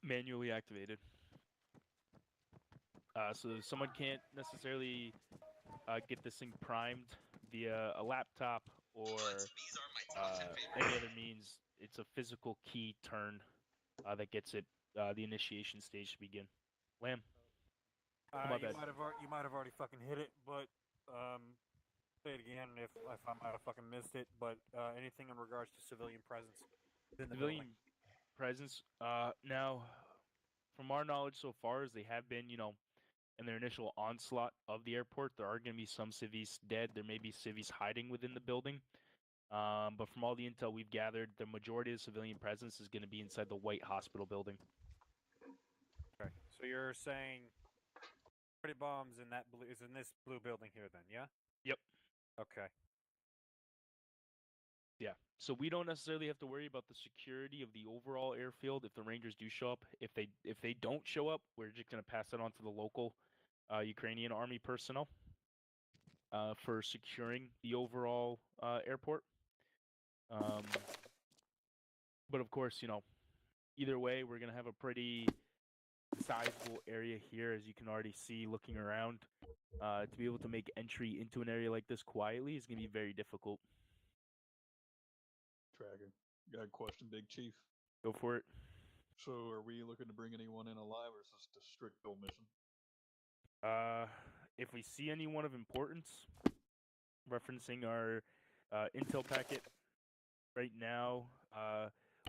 Manually activated. So someone can't necessarily get this thing primed via a laptop or any other means. It's a physical key turn that gets it the initiation stage to begin. Lamb. Oh my You bad. might have already fucking hit it, but say it again if I might have fucking missed it. But anything in regards to civilian presence in the building? Civilian presence. Now, from our knowledge so far, as they have been, in their initial onslaught of the airport, there are going to be some civvies dead. There may be civvies hiding within the building. But from all the intel we've gathered, the majority of civilian presence is going to be inside the White Hospital building. Okay, so you're saying 30 bombs in that blue is in this blue building here, then? Yeah. Yep. Okay. Yeah. So we don't necessarily have to worry about the security of the overall airfield if the Rangers do show up. If they don't show up, we're just going to pass it on to the local Ukrainian army personnel for securing the overall airport. But of course, either way, we're going to have a pretty sizable area here, as you can already see looking around. To be able to make entry into an area like this quietly is going to be very difficult. Tracker. Got a question, Big Chief. Go for it. So, are we looking to bring anyone in alive, or is this just a strict kill mission? If we see anyone of importance, referencing our intel packet right now,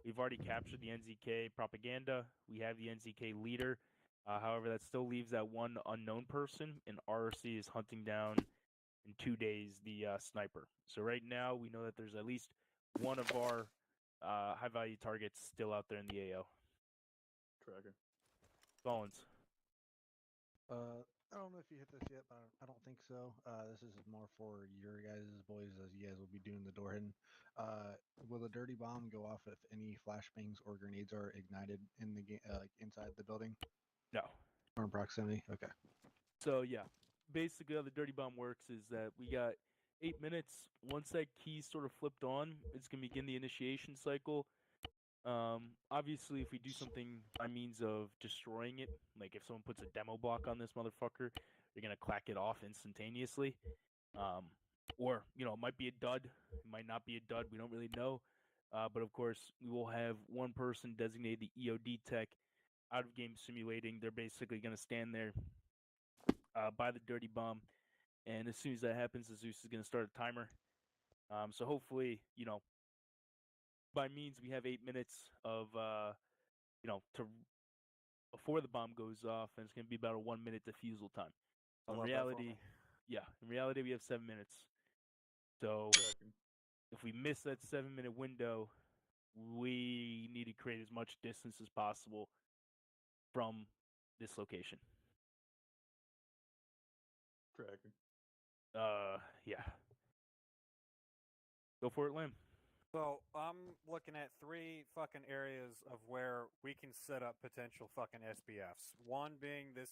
we've already captured the NZK propaganda. We have the NZK leader. However, that still leaves that one unknown person, and RRC is hunting down in 2 days the sniper. So right now, we know that there's at least one of our high-value targets still out there in the AO. Tracker. Collins. I don't know if you hit this yet, but I don't think so. This is more for your guys' boys, as you guys will be doing the door hitting. Will the dirty bomb go off if any flashbangs or grenades are ignited in the like inside the building No. or in proximity? Okay. So yeah, basically how the dirty bomb works is that we got 8 minutes. Once that key's sort of flipped on, it's gonna begin the initiation cycle. Obviously, if we do something by means of destroying it, like if someone puts a demo block on this motherfucker, you're gonna clack it off instantaneously. Or it might be a dud, it might not be a dud. We don't really know. But of course, we will have one person designated the EOD tech out of game simulating. They're basically gonna stand there by the dirty bomb, and as soon as that happens, the Zeus is gonna start a timer. So hopefully, by means we have 8 minutes of to before the bomb goes off, and it's going to be about a 1 minute defusal time. In reality, we have 7 minutes. So if we miss that 7 minute window, we need to create as much distance as possible from this location. Tracker. Yeah. Go for it, Lim. So I'm looking at three fucking areas of where we can set up potential fucking SBFs. One being this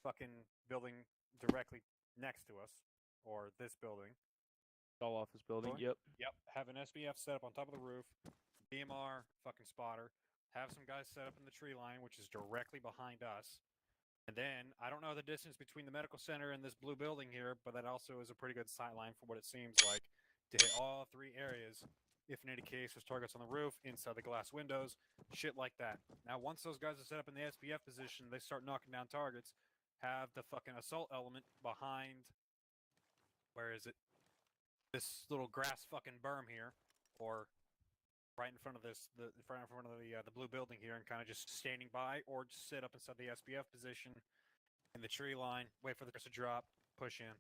fucking building directly next to us, or this building. All office building. Yep. Yep. Have an SBF set up on top of the roof. DMR, fucking spotter. Have some guys set up in the tree line, which is directly behind us. And then I don't know the distance between the medical center and this blue building here, but that also is a pretty good sight line for what it seems like to hit all three areas. If in any case there's targets on the roof, inside the glass windows, shit like that. Now, once those guys are set up in the SBF position, they start knocking down targets. Have the fucking assault element behind. Where is it? This little grass fucking berm here, or right in front of the blue building here, and kind of just standing by, or just sit up inside the SBF position in the tree line, wait for the to drop, push in.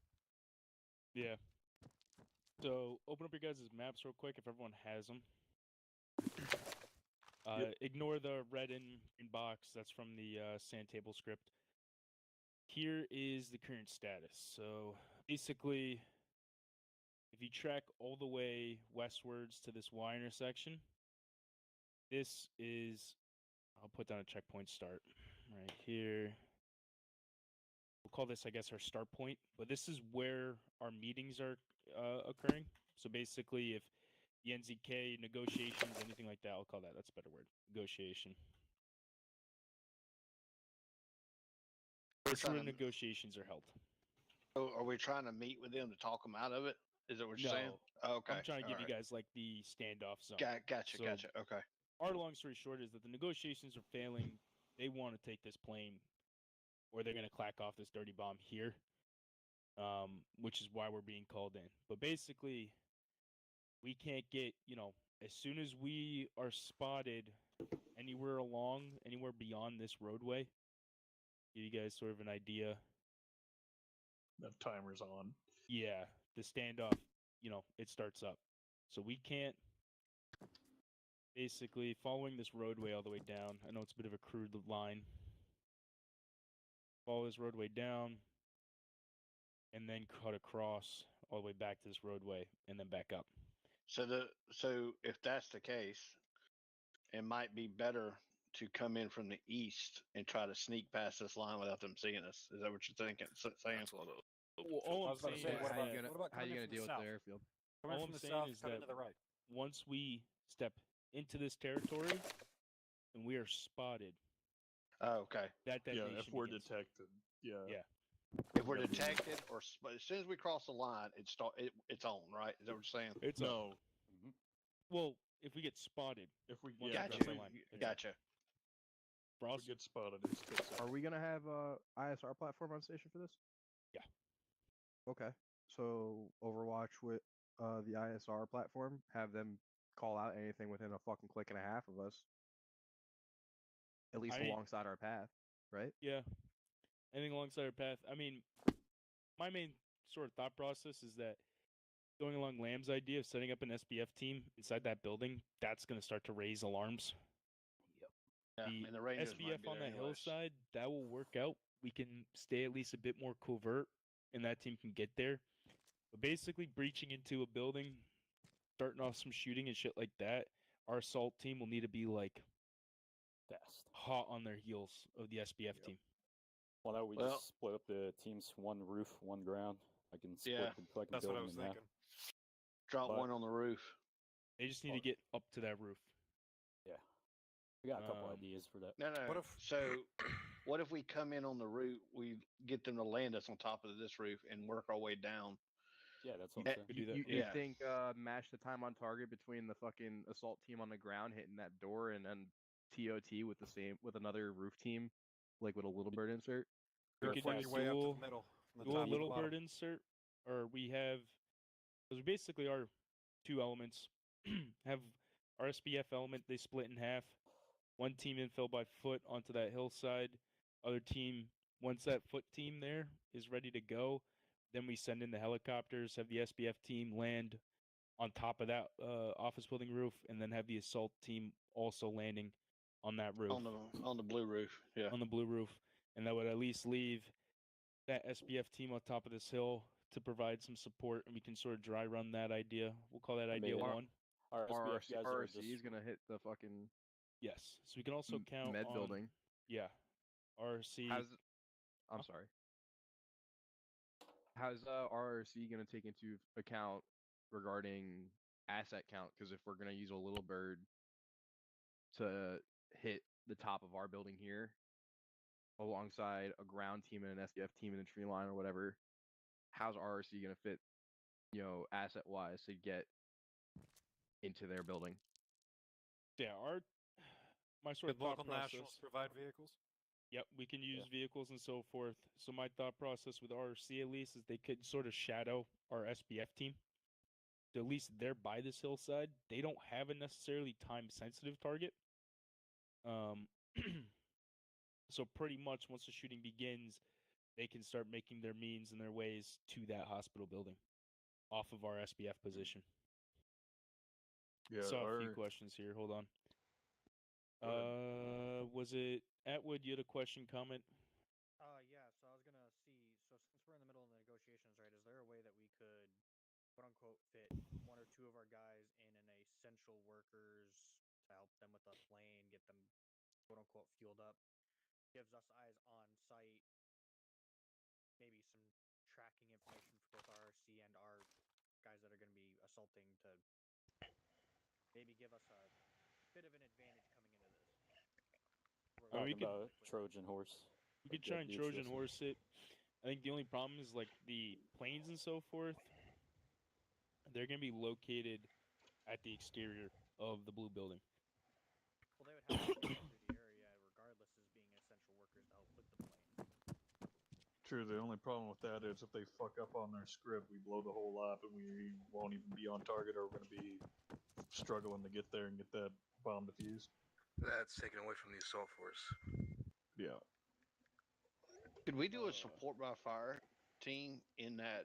Yeah. So open up your guys' maps real quick if everyone has them. Ignore the red in box. That's from the sand table script. Here is the current status. So basically, if you track all the way westwards to this Y intersection, this is, I'll put down a checkpoint start right here. We'll call this, I guess, our start point. But this is where our meetings are occurring. So basically, if the NZK negotiations, anything like that, I'll call that. That's a better word. Negotiation. This is where trying to, negotiations are held. so are we trying to meet with them to talk them out of it? Is that what you're saying? No, Okay. I'm trying to give you alright. guys like the standoff zone. Gotcha. So- Gotcha. Okay. Our long story short is that the negotiations are failing. They want to take this plane, or they're going to clack off this dirty bomb here, which is why we're being called in. But basically, we can't get, as soon as we are spotted anywhere beyond this roadway, give you guys sort of an idea. That timer's on. Yeah, the standoff, it starts up. So we can't basically following this roadway all the way down. I know it's a bit of a crude line. Follow this roadway down and then cut across all the way back to this roadway and then back up. So if that's the case, it might be better to come in from the east and try to sneak past this line without them seeing us. Is that what you're thinking? Saying? That's what Well, all I I'm was about to saying say, is what how about, you gonna what about how you coming in gonna from deal the with south? the airfield? Coming all from I'm the saying south, is cut that into the right. once we step into this territory and we are spotted, Oh, okay. that Yeah, detonation if we're begins. detected. Yeah. Yeah. If we're Yeah, we- detected but as soon as we cross the line, it's on, right? Is that what you're saying? It's on. No. Well, if we get spotted, If we Once yeah, we Gotcha. cross the line, it's on. Gotcha. For if us, we get spotted, it's Are we gonna have a ISR platform on station for this? Yeah. Okay. So Overwatch with the ISR platform, have them call out anything within a fucking click and a half of us. At least I- alongside our path, right? yeah, anything alongside our path. I mean, my main sort of thought process is that going along Lamb's idea of setting up an SBF team inside that building, that's going to start to raise alarms. Yeah. The And the Rangers might SBF be on there that anyways. hillside, that will work out. We can stay at least a bit more covert, and that team can get there. But basically, breaching into a building, starting off some shooting and shit like that, our assault team will need to be like Fast. hot on their heels of the SBF team. Why don't we Well- just split up the teams, one roof, one ground? I can split Yeah, the fucking That's what I building was in half. thinking. Drop But- one on the roof. They just need to get up to that roof. We got a couple Um, ideas for that. No. What if- So, what if we come in on the roof? We get them to land us on top of this roof and work our way down. Yeah, that's Eh, what I'm saying. Could do that. You Yeah. think match the time on target between the fucking assault team on the ground hitting that door and then TOT with another roof team, like with a little bird insert? We Sure, could fine. do Your way up to dual- the middle. From the do a top to the little bottom. bird insert, or we have, because we basically are two elements. Have our SBF element, they split in half. One team infill by foot onto that hillside. Other team, once that foot team there is ready to go, then we send in the helicopters, have the SBF team land on top of that office building roof, and then have the assault team also landing on that roof, On the blue roof. Yeah. on the blue roof. And that would at least leave that SBF team on top of this hill to provide some support, and we can sort of dry run that idea. We'll call that idea mean, one. Our SBF guys are RRC is just gonna hit the fucking Yes. So we can also count med on building. Yeah. RC. I'm sorry. How's RRC gonna take into account regarding asset count? Because if we're gonna use a little bird to hit the top of our building here, alongside a ground team and an SBF team in the tree line or whatever, how's RRC gonna fit, asset wise to get into their building? Yeah, my sort Could of thought local nationals process. provide vehicles? Yep, we can use vehicles and so forth. So my thought process with RC at least is they could sort of shadow our SBF team. So at least they're by this hillside. They don't have a necessarily time sensitive target. So pretty much once the shooting begins, they can start making their means and their ways to that hospital building off of our SBF position. yeah. Saw a our, few questions here. Hold on. Go ahead. Was it Atwood? You had a question, comment? Yeah, so I was gonna see. So since we're in the middle of the negotiations, right? Is there a way that we could, quote unquote, fit one or two of our guys in an essential workers to help them with a plane, get them, quote unquote, fueled up? Gives us eyes on site, maybe some tracking information for both RRC and our guys that are going to be assaulting to maybe give us a bit of an advantage coming into this. Where Oh, we talking could- about Trojan horse. We could That try and beats Trojan this one. horse it. I think the only problem is like the planes and so forth. They're gonna be located at the exterior of the blue building. Well, they would have to fly through the area regardless as being essential workers to help with the planes. True, the only problem with that is if they fuck up on their script, we blow the whole lap and we won't even be on target, or we're going to be struggling to get there and get that bomb defused. That's taken away from the assault force. Yeah. Could we do a support by fire team in that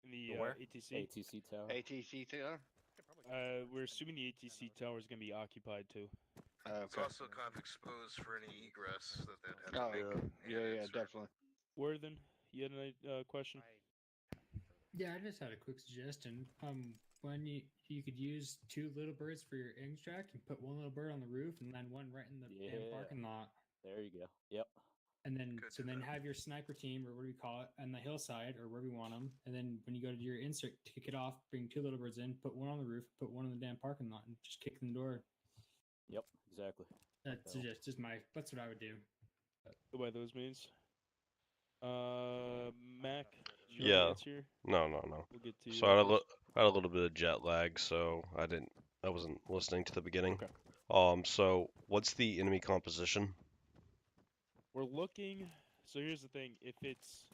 In the Where? ATC, ATC tower. ATC tower? Could probably get we're some assuming the send ATC those- tower is gonna be occupied too. It's Okay. also kind of exposed for any egress that they'd have Oh, to make. yeah, insert. definitely. Worthen, you had a question? Yeah, I just had a quick suggestion. When you could use 2 little birds for your extract and put 1 little bird on the roof and land 1 right in the damn Yeah. parking lot. There you go. Yep. And then Could so do then that. have your sniper team, or what do we call it, on the hillside or where we want them. And then when you go to your insert to kick it off, bring 2 little birds in, put 1 on the roof, put 1 in the damn parking lot, and just kick in the door. Yep. Exactly. That's just my. That's what I would do. Go by those means. Mac. short Yeah. answer? No. We'll get to you. So I had a little bit of jet lag, so I wasn't listening to the beginning. Okay. So what's the enemy composition? We're looking. So here's the thing: if it's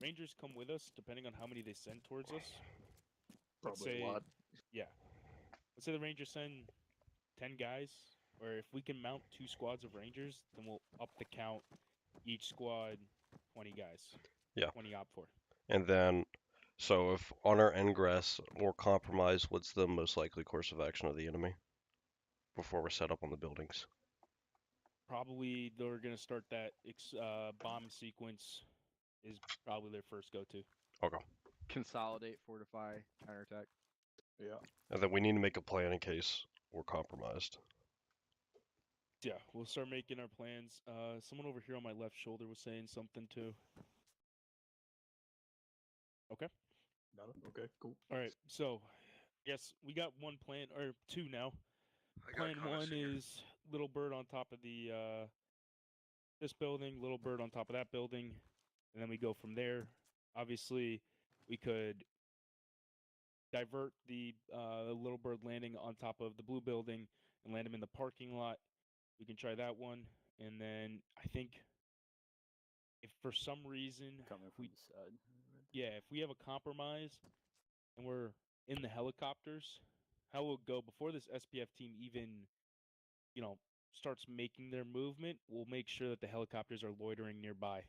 Rangers come with us, depending on how many they send towards us. Let's Probably say, a lot. yeah. Let's say the Rangers send 10 guys, or if we can mount 2 squads of Rangers, then we'll up the count. Each squad, 20 guys. Yeah. 20 op for. And then, so if on our ingress or compromise, what's the most likely course of action of the enemy before we're set up on the buildings? Probably they're gonna start that bomb sequence. Is probably their first go-to. Okay. Consolidate, fortify, counterattack. Yeah. And then we need to make a plan in case we're compromised. Yeah, we'll start making our plans. Someone over here on my left shoulder was saying something too. Okay. Got it. Okay, cool. All right. So, yes, we got 1 plan or 2 now. I got Plan comments 1 here. is little bird on top of the this building, little bird on top of that building, and then we go from there. Obviously, we could divert the little bird landing on top of the blue building and land him in the parking lot. We can try that one, and then I think if for some reason Coming from the side. if we have a compromise and we're in the helicopters, how will it go before this SPF team even, starts making their movement? We'll make sure that the helicopters are loitering nearby.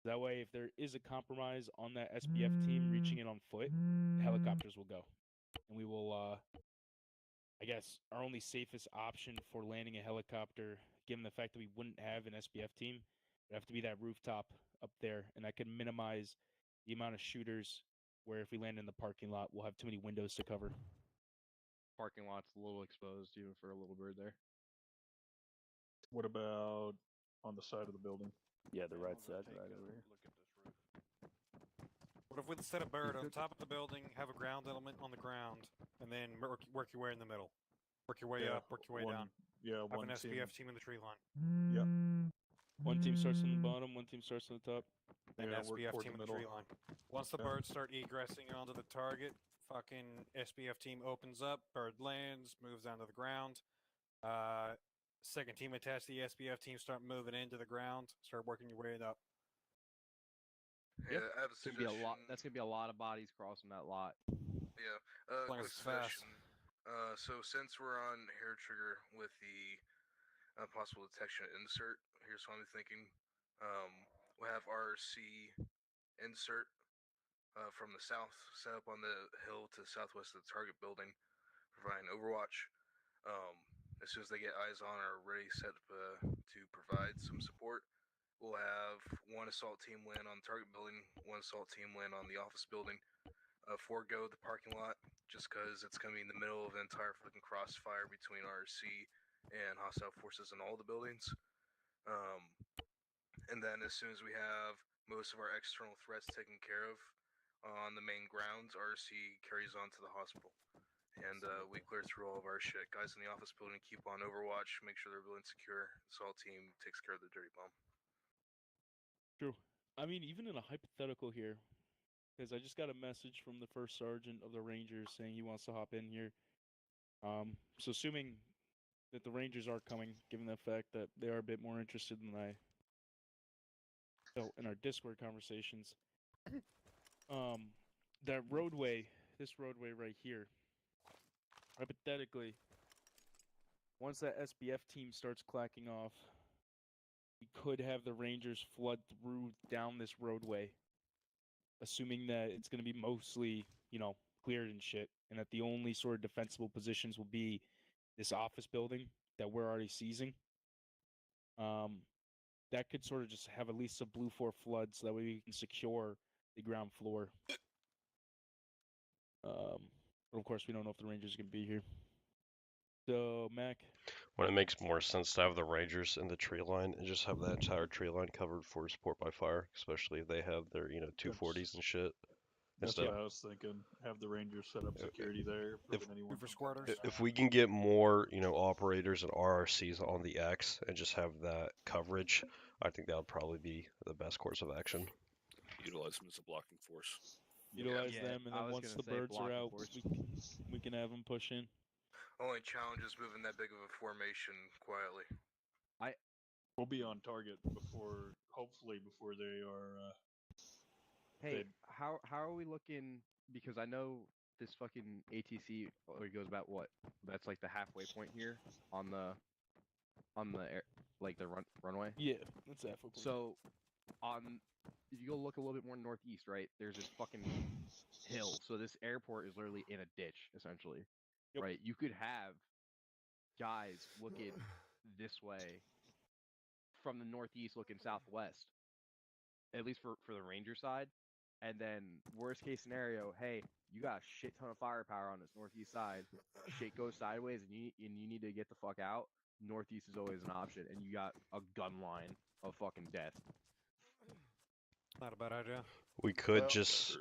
That way, if there is a compromise on that SPF team reaching it on foot, the helicopters will go. And we will, I guess, our only safest option for landing a helicopter, given the fact that we wouldn't have an SPF team, would have to be that rooftop up there. And that could minimize the amount of shooters where if we land in the parking lot, we'll have too many windows to cover. Parking lot's a little exposed even for a little bird there. What about on the side of the building? Yeah, the right side, right over here. Look at this roof. What if we set a bird on top of the building, have a ground element on the ground, and then work your way in the middle? Work your way Yeah, up, work your way one- down. Yeah, Have one an team. SPF team in the tree line. Yep. 1 team starts on the bottom, 1 team starts on the top. Then Yeah, work SPF toward team the in the tree middle. line. Once the Yeah. birds start egressing onto the target, fucking SPF team opens up, bird lands, moves down to the ground. Second team attached to the SPF team start moving into the ground, start working your way up. Yeah, I have a It's gonna be a lot. suggestion. That's gonna be a lot of bodies crossing that lot. Yeah. long Quick as it's fast. suggestion. So since we're on hair trigger with the possible detection insert, here's what I'm thinking. We'll have RC insert from the south set up on the hill to the southwest of the target building, providing overwatch. As soon as they get eyes on or ready set to provide some support, we'll have 1 assault team land on the target building, 1 assault team land on the office building. Forego the parking lot just because it's going to be in the middle of an entire fucking crossfire between RC and hostile forces in all the buildings. And then as soon as we have most of our external threats taken care of on the main grounds, RC carries on to the hospital. and we clear through all of our shit. Guys in the office building keep on overwatch, make sure they're building secure. The assault team takes care of the dirty bomb. True. I mean, even in a hypothetical here, because I just got a message from the first sergeant of the Rangers saying he wants to hop in here. So assuming that the Rangers are coming, given the fact that they are a bit more interested than I felt in our Discord conversations, that roadway, this roadway right here, hypothetically, once that SBF team starts clacking off, we could have the Rangers flood through down this roadway, assuming that it's going to be mostly, cleared and shit, and that the only sort of defensible positions will be this office building that we're already seizing. That could sort of just have at least a blue 4 flood, so that way we can secure the ground floor. But of course, we don't know if the Rangers are going to be here. So, Mac? When it makes more sense to have the Rangers in the tree line and just have that entire tree line covered for support by fire, especially if they have their, 240s and shit. That's Instead, what I was thinking. Have the Rangers set up security there, prevent anyone For from squirters. if we can get more, operators and RRCs on the X and just have that coverage, I think that would probably be the best course of action. Utilize them as a blocking force. Utilize Yeah, them, and I then was once gonna the say birds are blocking out, force. we can have them push in. Only challenge is moving that big of a formation quietly. We'll be on target hopefully before they are. Hey, how are we looking? Because I know this fucking ATC only goes about what? That's like the halfway point here on the air, like the runway. Yeah, that's halfway point. So if you go look a little bit more northeast, right? There's this fucking hill. So this airport is literally in a ditch, essentially. Yep. Right? You could have guys looking this way from the northeast looking southwest. At least for the Ranger side. And then worst case scenario, hey, you got a shit ton of firepower on this northeast side. Shit goes sideways and you need to get the fuck out. Northeast is always an option, and you got a gun line of fucking death. Not a bad idea. We could just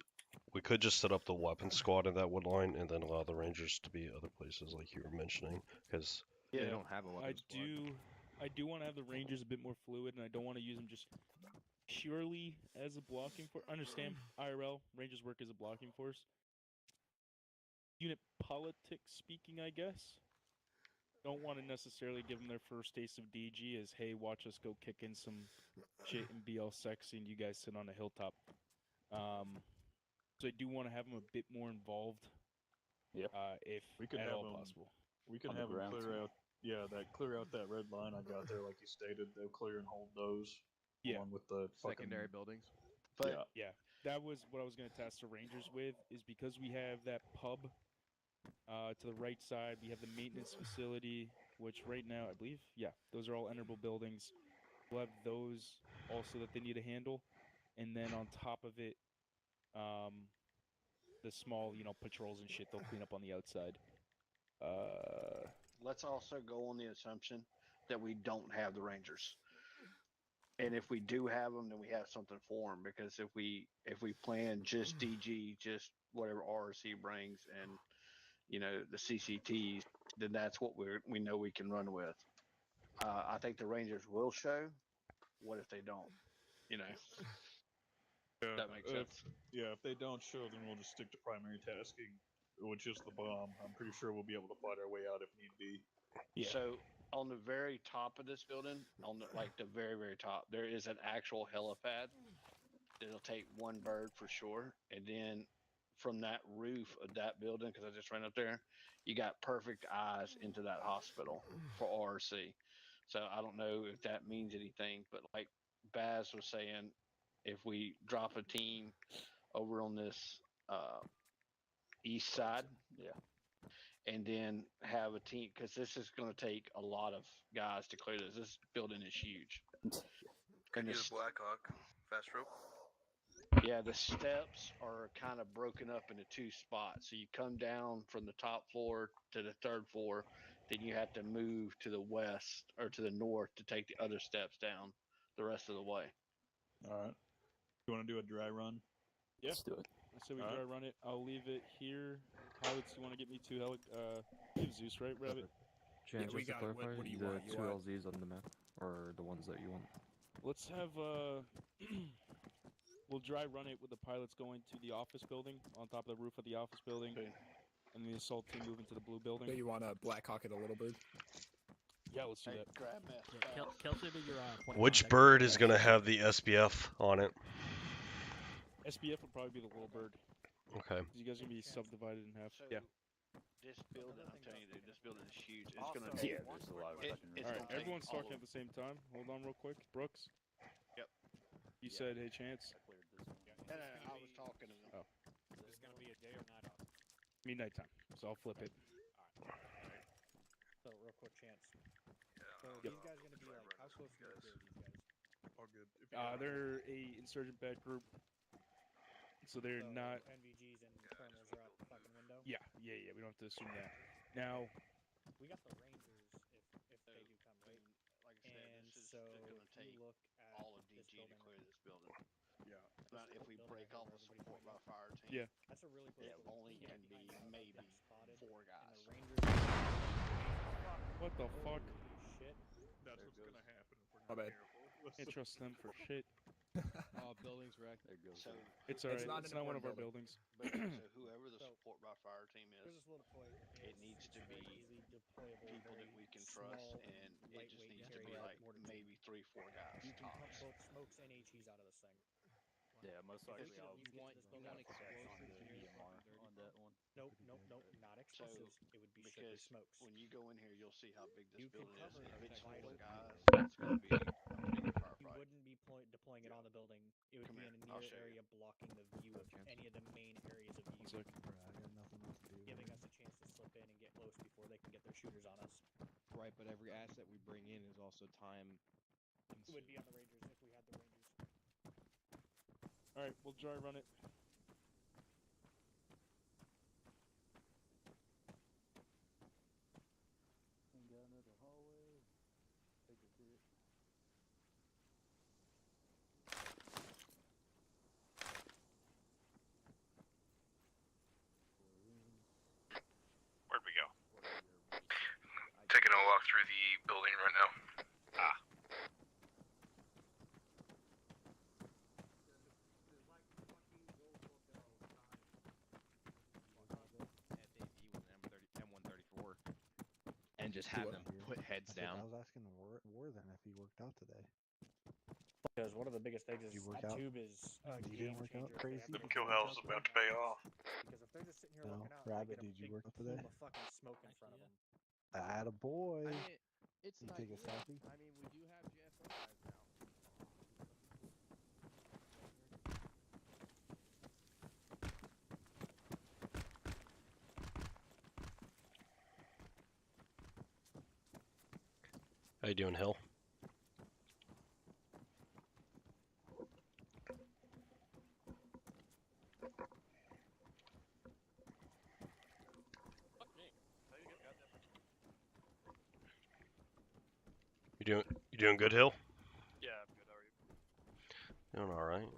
set up the weapon squad in that wood line, and then allow the Rangers to be other places, like you were mentioning, because they don't have a weapon squad. I do want to have the Rangers a bit more fluid, and I don't want to use them just purely as a blocking force. Understand, IRL, Rangers work as a blocking force. Unit politics speaking, I guess. Don't want to necessarily give them their first taste of DG as, hey, watch us go kick in some shit and be all sexy and you guys sit on a hilltop. So I do want to have them a bit more involved, if We could at have all them, possible. We can On the have them ground, clear too. clear out that red line I got there, like you stated. They'll clear and hold those, along with the secondary buildings. But yeah, that was what I was going to task the Rangers with, is because we have that pub to the right side. We have the maintenance facility, which right now, I believe, those are all enterable buildings. We'll have those also that they need to handle. And then on top of it, the small, patrols and shit, they'll clean up on the outside. let's also go on the assumption that we don't have the Rangers. And if we do have them, then we have something for them. Because if we plan just DG, just whatever RRC brings, and the CCTs, then that's what we know we can run with. I think the Rangers will show. What if they don't? That makes sense. If they don't show, then we'll just stick to primary tasking, which is the bomb. I'm pretty sure we'll be able to fight our way out if need be. Yeah. So on the very top of this building, on the very, very top, there is an actual helipad. It'll take one bird for sure. And then from that roof of that building, because I just ran up there, you got perfect eyes into that hospital for RRC. So I don't know if that means anything, but like Baz was saying, if we drop a team over on this east side, and then have a team, because this is going to take a lot of guys to clear this. This building is huge. Could use Blackhawk, fast rope. Yeah, the steps are kind of broken up into two spots. So you come down from the top floor to the third floor, then you have to move to the west or to the north to take the other steps down the rest of the way. All right. You want to do a dry run? Yeah. Let's do it. I say we Alright. dry run it. I'll leave it here. Pilots, you want to get me 2 you have Zeus, right, Rabbit? Jan, we just to got it. clarify, What do you the want? You 2 want- LZs on the map, or the ones that you want? Let's have we'll dry run it with the pilots going to the office building on top of the roof of the office building, Okay. and the assault team moving to the blue building. So you want to Black Hawk at a little bird? Yeah, let's do Hey, that. grab mess. Kelsey, be your point Which contact. bird is gonna have the SBF on it? SBF would probably be the little bird. Okay. You guys are gonna be subdivided in half. So, yeah. This building, I'm telling you, dude, this building is huge. It's Also, gonna take. Yeah, there's a lot of It- fucking it's All gonna right, take everyone's all talking of- at the same time. Hold on, real quick. Brooks. Yep. You said, "Hey, Chance." I cleared this one. No, I was talking to them. Oh. Is this gonna be a day or night off? Midnight time. So I'll flip it. So real quick, Chance. So Yep. these guys gonna be like, how close to the these guys? All good. They're a insurgent bad group, so they're So not. NVGs and colonels are out the fucking window. Yeah. We don't have to assume that. Now, We got the Rangers if they do come, right? Like I said, And this is so gonna if take you look at all of this DG to building, clear this building. Yeah. Not if we building break right all here the where support by everybody's fire team. Yeah. that's a really close It building. only It's gonna can be nice and maybe spotted, 4 and guys. the Rangers. what the fuck? Holy shit! That's what's gonna happen if we're My not bad. careful. Can't trust them for shit. Oh, building's wrecked. There goes. So, It's alright. not It's an not one of our important buildings. but, so whoever the So, support by fire team Here's is, this little point. it needs It's to very be easily deployable, people that very we can trust, small and it just lightweight needs to carry be out like mortar team. maybe 3-4 guys You can pump tops. both smokes and HEs out of this thing. Yeah, most If we likely could at I'll least get to this building put quick. X on the EMR on that one. Nope, not explosives. It would be strictly Because smokes. when you go in here, you'll see how big this You can building is. cover If it's 4 vital guys, it's going to be a pretty good You firefight. wouldn't be deploying it on the building. It would Come be here, in a I'll near show you. area blocking the view of any of the main areas of view, It's like, Bro, I got nothing else to do. giving us a chance to slip in and get close before they can get their shooters on us. Right, but every asset we bring in is also time. It would be on the Rangers if we had the Rangers. alright, we'll dry run it. Got another hallway. Take it through it. Where'd we go? Taking a walk through the building right now. M134 and just have them put heads down. I was asking War then if he worked out today. Because one of the biggest things is Did you work that out? tube is a You game didn't work out changer if they have crazy? to The make kill it house is work about to out. pay off. Because if they're just sitting here No, looking out, Rabbit, they did get a you big work out today? plume of fucking smoke in front of them. Atta boy. I mean, it's You an take a idea. selfie? I mean, we do have JFO guys now. How you doing, Hill? You doing good, Hill? Yeah, I'm good. How are you? Doing all right.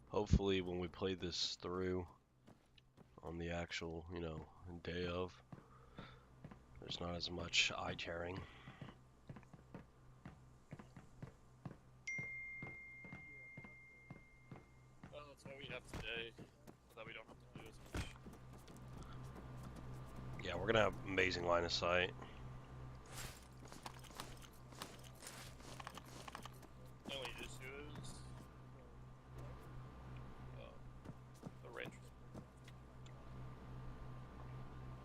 Hopefully, when we play this through on the actual, day of, there's not as much eye tearing. Well, that's why we have today, so that we don't have to do as much. Yeah, we're gonna have amazing line of sight. The only issue is the Rangers.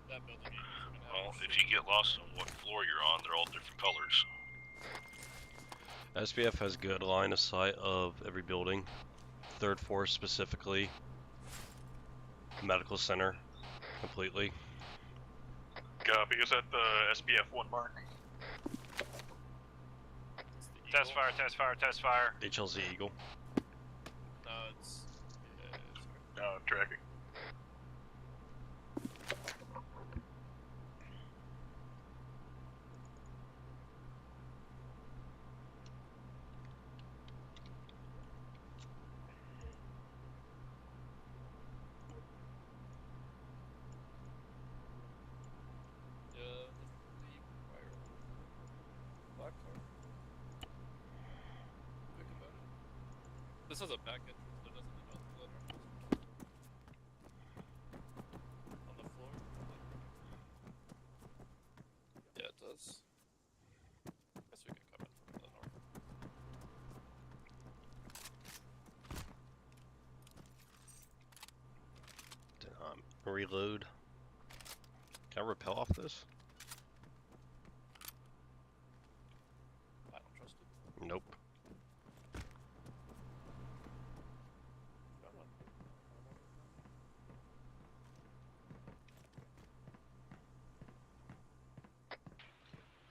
That building is gonna have Well, if you get lost on what floor you're on, they're all different colors. SBF has good line of sight of every building. Third floor specifically. Medical center completely. Copy. Is that the SBF 1 mark? Test fire, test fire, test fire. HLZ Eagle. No, it's No, I'm tracking. Think about it. This has a back entrance, but it doesn't have a floor. On the floor? Yeah, it does. Guess we can come in from the north. Reload. Can I rappel off this? I don't trust it. Nope. Got one.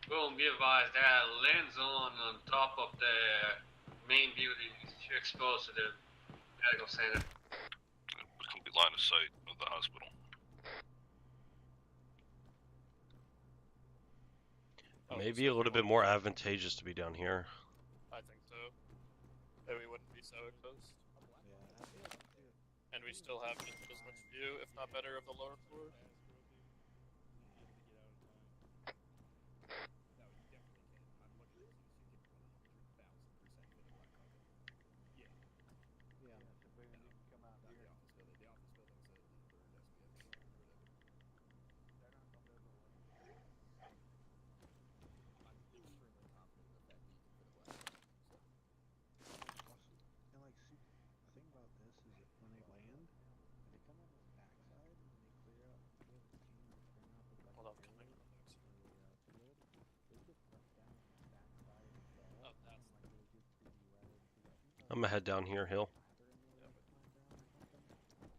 Go and be advised that lens on top of the main building is exposed to the medical center. It's gonna be line of sight of the hospital. Maybe a little bit more advantageous to be down here. I think so. Then we wouldn't be so exposed. And we still have just as much view, if not better, of the lower floor. And like, see, the thing about this is that when they land, they come on the backside and they clear out. We have a team that clear out the Hold on, backside. coming. Field. They get pressed down on the backside as well. Oh, that's and, like, it'll give 3D right. Because I think I'm gonna head down here, Hill. ladder in there to climb down or something.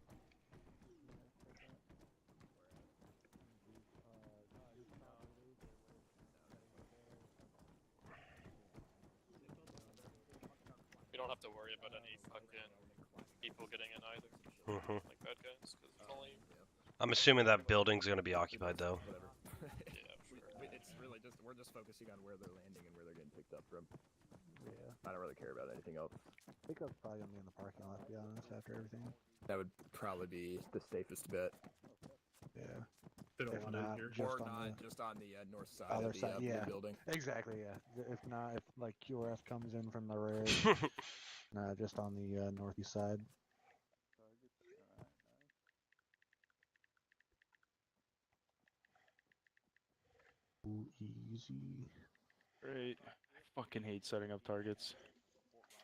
Yeah, like that. We don't have to worry about any fucking people getting in either. Mhm. Like bad guys, because it's only. I'm assuming that building's gonna be occupied though. Whatever. Yeah, sure. It's really just we're just focusing on where they're landing and where they're getting picked up from. Yeah. I don't really care about anything else. Pickup's probably gonna be in the parking lot, to be honest, after everything. That would probably be the safest bet. Yeah. They don't If want not, to, just or on not the just on the north side other of the side, blue yeah. building. Exactly, yeah. If not, if like QRF comes in from the rear, just on the northeast side. Ooh, easy. Great. I fucking hate setting up targets.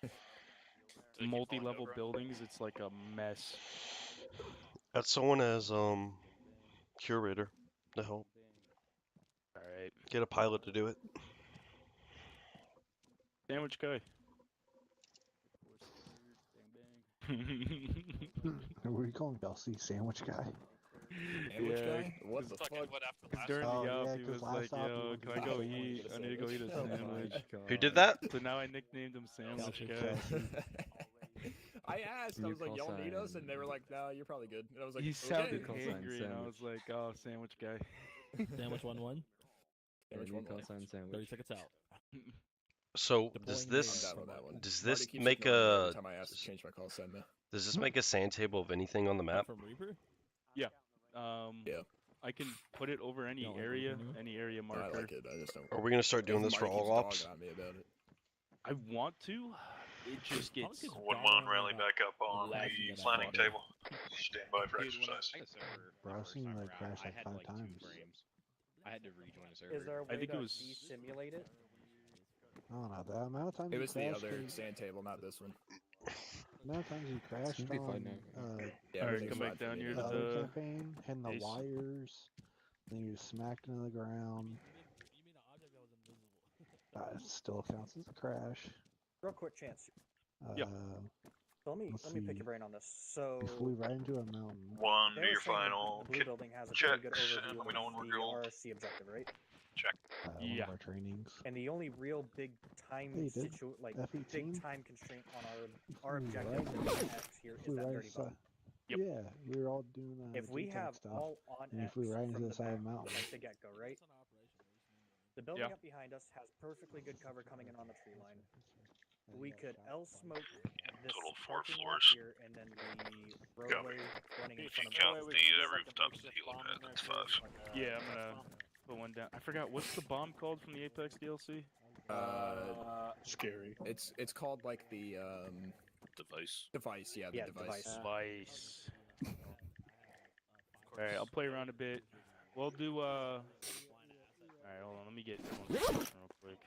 Did it keep Multi-level falling over? buildings, it's like a mess. Got someone as curator to help. All right. Get a pilot to do it. Sandwich guy. What are you calling Kelsey? Sandwich guy? Sandwich Yeah, guy? What the Fucking fuck? what after Because last during Oh, the op, yeah, he 'cause was last like, op he yo, wanted can to I go fucking eat? get a I need to go eat a sandwich. sandwich. Who did that? So now I nicknamed him Sandwich Kelsey, Guy. Kelsey. I asked. I Your was like, "Y'all need us?" call And they were like, "No, you're probably good." And I was like, He sounded "Okay." Call sign angry, and I was sandwich. like, oh, Sandwich Guy. Sandwich 1-1. Sandwich New one call way. sign 30 sandwich. seconds out. So does Deploying this I'm down on that one. does Marty this keeps make ignoring me a every time I ask to change my call sign now. does this make a sand table of anything on the map? From Reaper? Yeah. Yeah. I can put it over any don't like area, Reaper anymore? any area I marker. like it. I just don't. Are we gonna start doing this for Marty all keeps ops? dogging on me about it. I want to. It just gets. Honestly, One one, rally back up on Laggy the that I planning bought it. table. Stand by for Dude, when I exercise. played the server Bro, the I've first seen time like around, crash I like had 5 like 2 times. frames. I had to rejoin the server. Is there a I way think to it was. de-simulate it? I don't know, the amount of times It you was the crash, other can- sand table, not this one. the amount of times you crashed Should be fine on now. Yeah, Alright, everything's come fine back for down me here now. to the other the campaign, hitting the base. wires, then you just smacked into the ground. You mean the object that was invisible? It still counts as a crash. Real quick chance. Yep. So let me Let's pick see. your brain on this. So You flew right into a mountain. One, they do were your saying final the blue kit building has a check, pretty good and overview let me know when of we're the good. RSC objective, right? Check. One Yeah. of our trainings. And the only real big time Hey, dude, like F-18? big time constraint on our Flew objective right- that is X here flew is that right dirty bomb. aside. Yep. Yeah, we were all doing If we JTAC have stuff. all on and you X flew right into from the the side of back, the mountain. like the get-go, right? The building Yeah. up behind us has perfectly good cover coming in on the tree line. We could L smoke this total 4 parking lot floors. here and then the roadway running in If you front of count us. the rooftops and the helipad, that's 5. Yeah, I'm gonna Put one down. I forgot what's the bomb called from the Apex DLC. Scary. It's called like the Device. device. Yeah, the Yeah, device. Device. All right, I'll play around a bit. We'll do. All right, hold on. Let me get one real quick.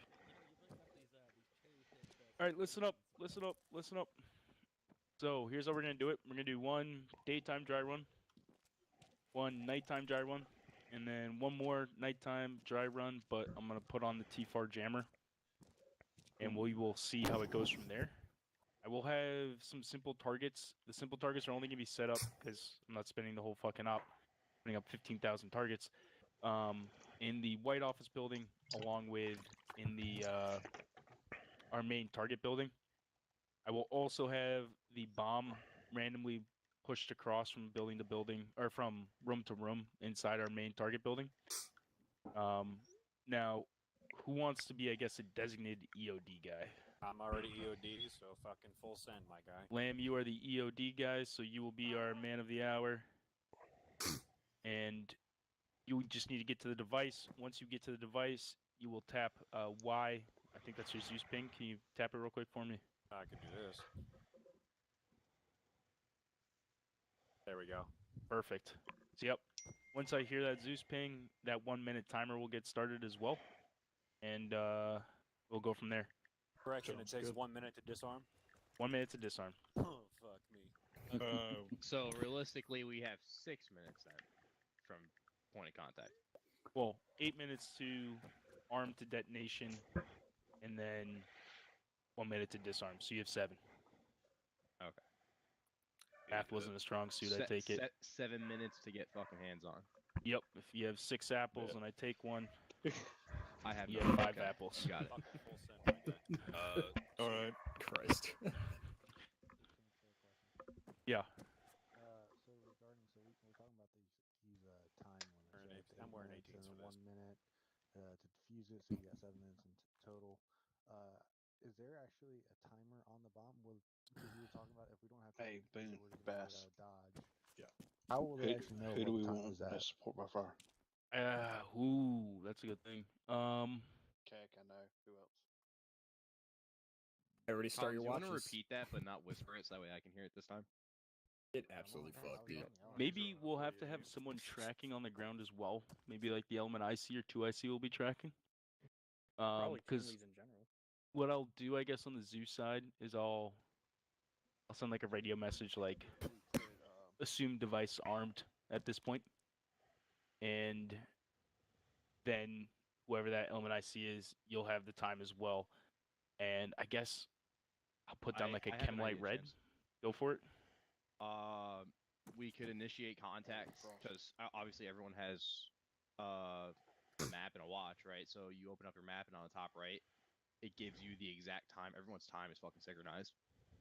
All right, listen up. Listen up. Listen up. So here's how we're gonna do it. We're gonna do one daytime dry run, one nighttime dry run, and then one more nighttime dry run. But I'm gonna put on the T-FAR jammer, and we will see how it goes from there. I will have some simple targets. The simple targets are only gonna be set up because I'm not spending the whole fucking op, putting up 15,000 targets. In the White Office building, along with in the our main target building. I will also have the bomb randomly pushed across from building to building, or from room to room inside our main target building. Now, who wants to be, I guess, a designated EOD guy? I'm already EOD, so fucking full send, my guy. Lamb, you are the EOD guy, so you will be our man of the hour. And you just need to get to the device. Once you get to the device, you will tap Y. I think that's your Zeus ping. Can you tap it real quick for me? I can do this. There we go. Perfect. So, yep. Once I hear that Zeus ping, that 1 minute timer will get started as well. And we'll go from there. Correction, Sounds it takes good. 1 minute to disarm. 1 minute to disarm. Oh, fuck me. So realistically, we have 6 minutes then from point of contact. Well, 8 minutes to arm to detonation, and then 1 minute to disarm. So you have 7. Okay. Math wasn't a strong suit, I take it. 7 minutes to get fucking hands on. Yep. If you have 6 apples and I take 1, I have you no have 5 okay. apples. Got it. Fucking full send, my guy. All right. Christ. Yeah. So regarding, so we're talking about these time limits, We're in right? eight- The I'm 8 wearing minutes 18s and for then this. 1 minute to defuse it, so you got 7 minutes in total. Is there actually a timer on the bomb? Because we were talking about if we don't have to, Hey, defuse it, Boone, we're just gonna Bass. dodge. Yeah. How will they actually know Who do what we time want is that? as support by far? That's a good thing. Keck, I know. Who else? Everybody start Collins, your you want watches. to repeat that, but not whisper it, so that way I can hear it this time? Get absolutely fucked, dude. Maybe we'll have to have someone tracking on the ground as well. Maybe like the element IC or 2IC will be tracking. Probably team Because leads in general. what I'll do, I guess, on the Zeus side is I'll send like a radio message like assume device armed at this point, and then whoever that element IC is, you'll have the time as well. And I guess I'll put down like a I have chem an light idea, red. Chance. Go for it. We could initiate contact because obviously everyone has a map and a watch, right? So you open up your map and on the top right, it gives you the exact time. Everyone's time is fucking synchronized.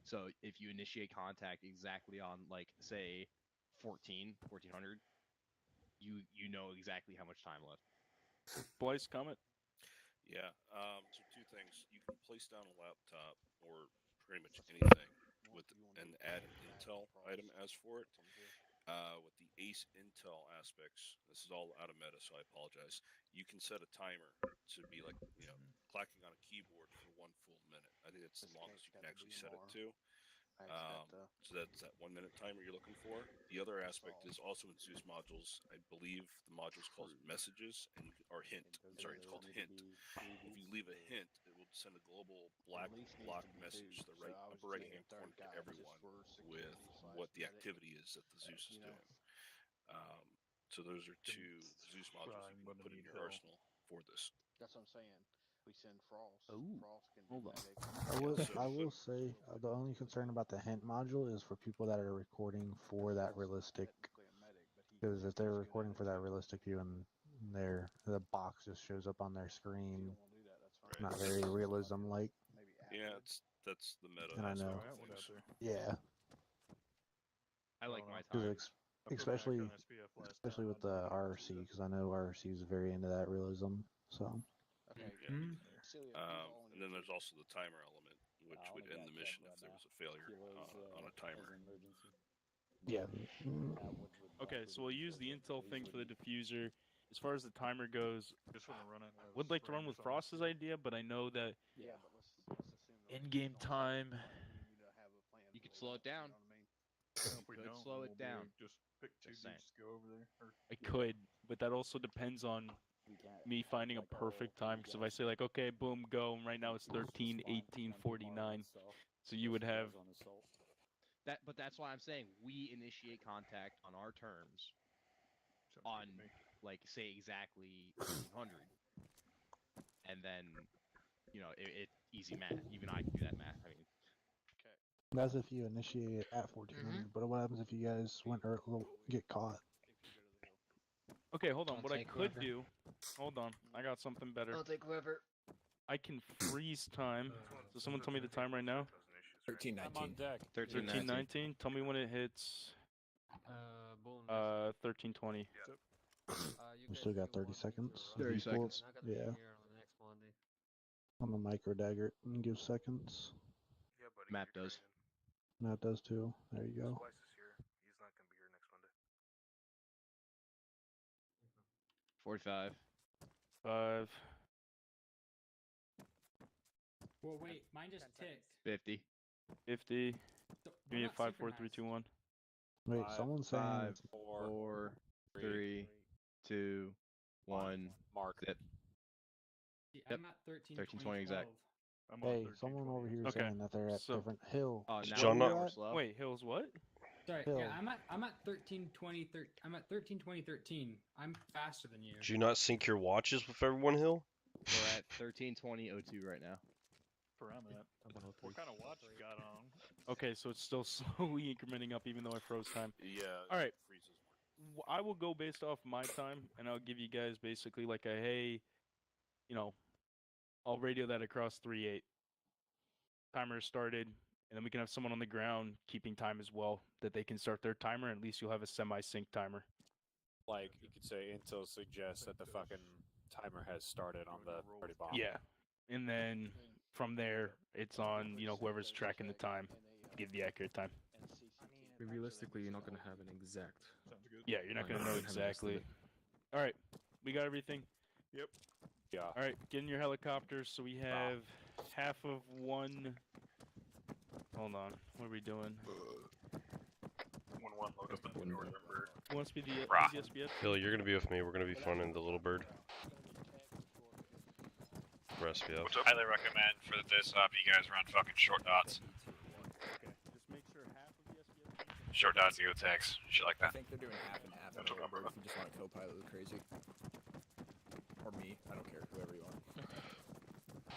So if you initiate contact exactly on like say 1400, you know exactly how much time left. Blaze, comment. Yeah. So 2 things. You can place down a laptop or pretty much anything with and add an intel item as for it. With the Ace Intel aspects, this is all out of meta, so I apologize. You can set a timer to be like, clacking on a keyboard for 1 full minute. I think that's the longest you can actually set it to. So that's that 1 minute timer you're looking for. The other aspect is also in Zeus modules. I believe the module is called messages or hint. I'm sorry, it's called hint. If you leave a hint, it will send a global black block message to the right upper right hand corner to everyone with what the activity is that the Zeus is doing. So those are 2 Zeus modules you can put in your arsenal for this. That's what I'm saying. We send Frost. Ooh, Frost can hold do on. medic. I will say the only concern about the hint module is for people that are recording for that realistic. Because if they're recording for that realistic view and the box just shows up on their screen, not very realism like. Yeah, that's the meta. And I know. aspect of things. Yeah. I like my Because time. especially with the RRC, because I know RRC is very into that realism. So. Okay. Yeah. And then there's also the timer element, which would end the mission if there was a failure on a timer. Yeah. Okay, so we'll use the intel thing for the diffuser. as far as the timer goes, Just want to run it. I would like to run with Frost's idea, but I know that Yeah, but let's assume those in-game guys don't time. continue to have a plan You for could the slow launch, it down. You know what I mean? If we could don't, slow then it we'll be down. Just pick two Just dudes to go over there. Or, I could, but that also depends on me finding a perfect time. Because if I say like, okay, boom, go, and right now it's 13, 18, 49, so you would have. But that's why I'm saying we initiate contact on our terms. On like say exactly 100, and then it easy math. Even I can do that math. I mean, That's if you initiate it at 1400. But what happens if you guys went or get caught? Okay, hold on. I'll What I take could whoever. do. Hold on. I got something better. I'll take whoever. I can freeze time. So someone tell me the time right now. 13:19. I'm on deck. 13:19. Tell me when it hits. Bull 13:20. We still got 30 seconds. 30 If you pull- seconds. I gotta be Yeah. here on the next Monday. On the micro dagger and give seconds. Yeah, buddy. Map you're does. training. That does too. There you go. Splice is here. He's not gonna be here next Monday. 45. 5. Well, wait, mine just ticked. 50. 50. So Give me a 5, 4, 3, 2, 1. Wait, someone's saying 5, 4, 3, 2, 1. Mark. Zip. See, Yep. I'm at 13, 13:20 exact. I'm on hey, 13, someone over here is Okay, saying that they're at so- different hill. Now John we're not- more slow. Wait, Hills what? Sorry, Hill. yeah, I'm at 13, 20, I'm at 13, 20, 13. I'm faster than you. Do you not sync your watches with everyone, Hill? We're at 13:20:02 right now. where I'm at. What kind of watch you got on? Okay, so it's still slowly incrementing up even though I froze time. Yeah. All right. Freezes I will go based off my time, and I'll give you guys basically like a, hey, I'll radio that across 3-8. Timer started, and then we can have someone on the ground keeping time as well, that they can start their timer, and at least you'll have a semi-sync timer. Like, you could say Intel suggests that the fucking timer has started on the party bomb. Yeah. And then from there, it's on, whoever's tracking the time to give the accurate time. Realistically, you're not going to have an exact. Yeah, you're not going to know exactly. All right. We got everything? Yep. Yeah. All right. Get in your helicopters. So we have half of one. Hold on. What are we doing? When one load up in the northern bird. Who wants to be the SBF? Hill, you're gonna be with me. We're gonna be finding the little bird. For SPF. Highly recommend for this op you guys run fucking short dots. Okay. Just make sure half of the SBF. Short dots, ego tags, shit like I that. think they're doing half and half. If you just want to co-pilot with crazy. Or me, I don't care, whoever you want.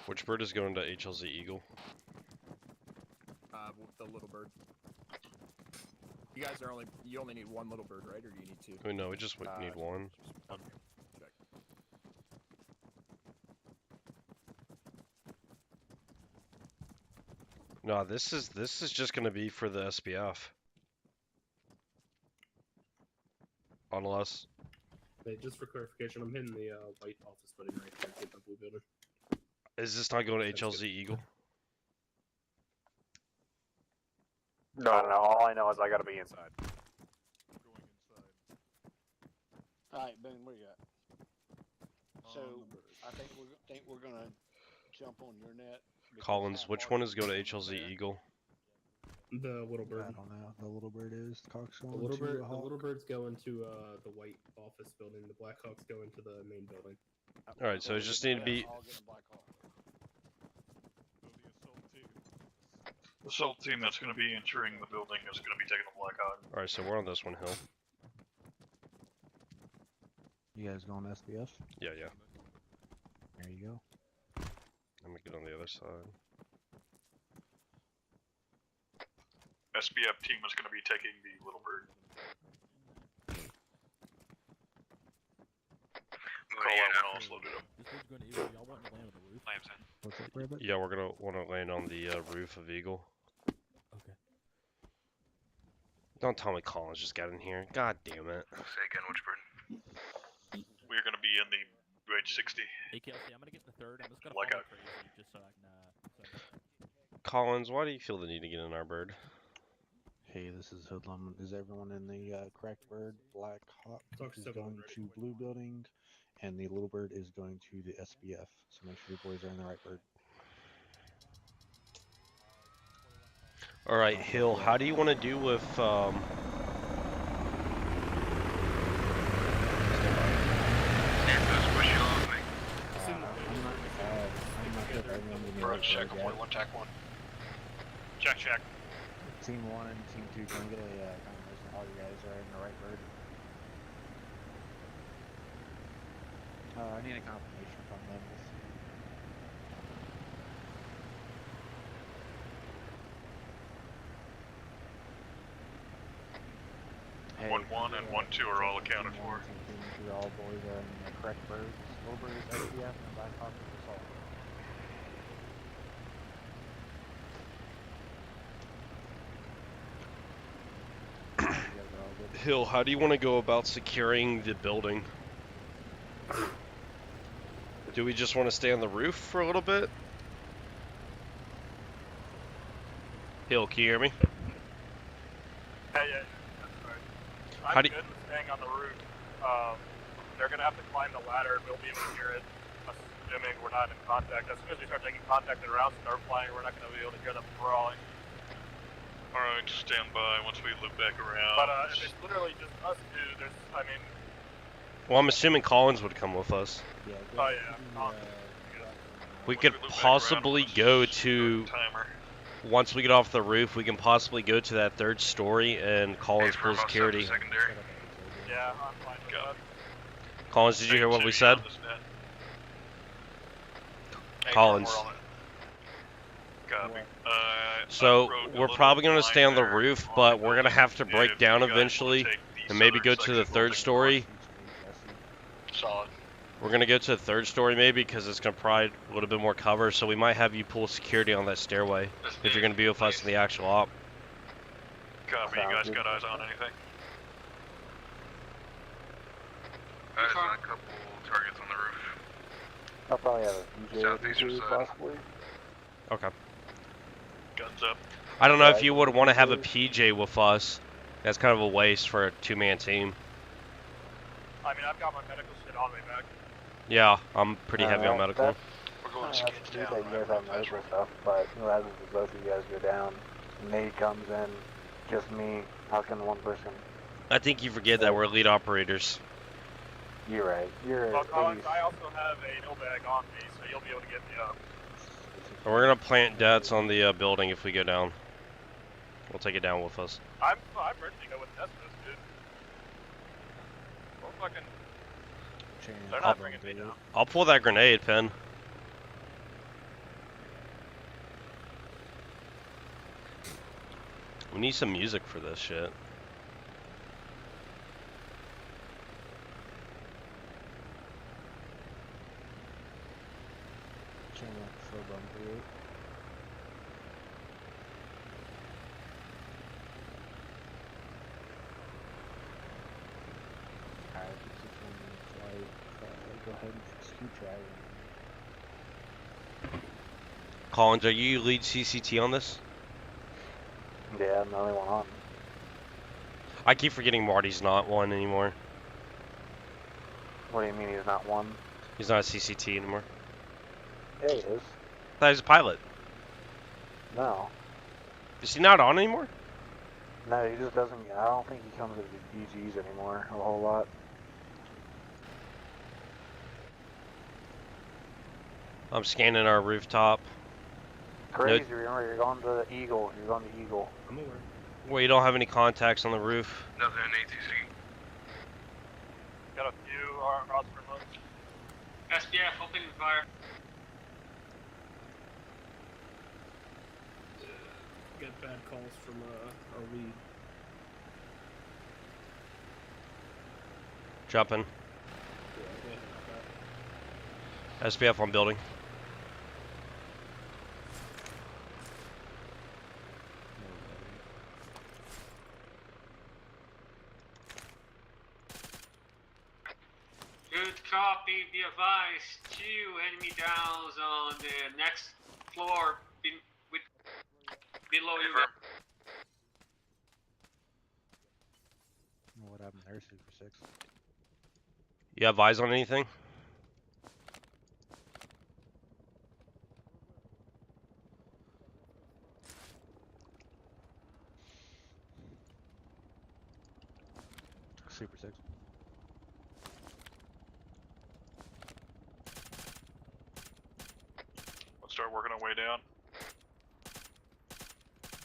Which bird is going to HLZ Eagle? The little bird. You guys are you only need one little bird, right? Or do you need two? Oh, no, we just need one. Check. No, this is just gonna be for the SPF. Unless Wait, just for clarification, I'm hitting the white office building right here, get the blue building. is this not going to That's HLZ good. Eagle? No, all I know is I gotta be inside. Going inside. Alright, Boone, where you at? So, I think we're gonna jump on your net. because Collins, half which our one is going to team's HLZ there. Eagle? The little I bird. don't know. The little bird is Cox The going little to bird. a The hawk. little birds go into the white office building. The Blackhawks go into the main building. All right, so it just need to be. All getting Black Hawk. The assault team that's going to be entering the building is going to be taking the Black Hawk. All right, so we're on this one, Hill. You guys going SPF? Yeah, yeah. There you go. Let me get on the other side. SPF team is going to be taking the little bird. Call out when all loaded up. This bird's going to Eagle. Y'all want to land on the roof? Flames in. What's up, Rabbit? Yeah, we're gonna want to land on the roof of Eagle. Okay. Don't tell me Collins just got in here. God damn it. Say again, which bird? We're going to be in the range 60. AKLC, I'm going to get the third. I'm just going to Blackout. follow crazy just so I can... Collins, why do you feel the need to get in our bird? Hey, this is Hoodlum. Is everyone in the correct bird? Black Hawk Talk is 7 going ready. to blue building, and the little bird is going to the SBF. So make sure your boys are in the right bird. All right, Hill. How do you want to do with I'm not sure if everyone's in the right Check bird yet. 41, tack 1. Check. Team 1 and Team 2, can I get a confirmation all you guys are in the right bird? I need a confirmation from them. Hey, 1-1 and 1-2 are all accounted for. Team 2, all boys are in the correct birds. Little bird is SBF and Black Hawk is assault. Hill? How do you want to go about securing the building? Do we just want to stay on the roof for a little bit? Hill, can you hear me? Yeah, that's right. How I'm do good with staying on the roof. They're going to have to climb the ladder. We'll be able to hear it, assuming we're not in contact. As soon as we start taking contact and routes start flying, we're not going to be able to hear them crawling. Alright, stand by once we loop back around. But if it's literally just us two, Well, I'm assuming Collins would come with us. Oh yeah. We could possibly go to, once we get off the roof, we can possibly go to that third story and Collins pull security. Yeah, I'm fine with that. Collins, did you hear what we said? Collins. Copy. So, we're probably going to stay on the roof, but we're going to have to break down eventually and maybe go to the third story. Solid. We're going to go to the third story maybe because it's going to provide a little bit more cover, so we might have you pull security on that stairway if you're going to be with us in the actual op. Copy, you guys got eyes on anything? Eyes on a couple targets on the roof. I'll probably have a PJ Southeastern side. possibly. Okay. Guns up. I don't know if you would want to have a PJ with us. That's kind of a waste for a two-man team. I mean, I've got my medical shit on me back. Yeah, I'm pretty heavy on medical. We're going skins down. You guys have medical stuff, but what happens is both of you guys go down. Nate comes in, just me. How can one person? I think you forget that we're lead operators. You're right. You're. Well, Collins, I also have a no bag on me, so you'll be able to get me up. And we're gonna plant debts on the building if we go down. We'll take it down with us. I'm ready to go with Nessus, dude. We're fucking. They're not bringing me down. I'll pull that grenade, Pen. We need some music for this shit. Go ahead and keep driving. Collins, are you lead CCT on this? Yeah, I'm the only one on. I keep forgetting Marty's not one anymore. What do you mean he's not one? He's not a CCT anymore. Yeah, he is. I thought he was a pilot. No. Is he not on anymore? No, he just doesn't. I don't think he comes with the DGs anymore a whole lot. I'm scanning our rooftop. Crazy, remember, you're going to the Eagle. You're going to Eagle. I'm aware. Well, you don't have any contacts on the roof. Nothing in ATC. Got a few roster modes. SBF, opening fire. Get bad calls from our lead. Jumping. SPF on building. Good copy, be advised. 2 enemy downs on the next floor below you. there, Super 6. You have eyes on anything? Super 6. Let's start working our way down.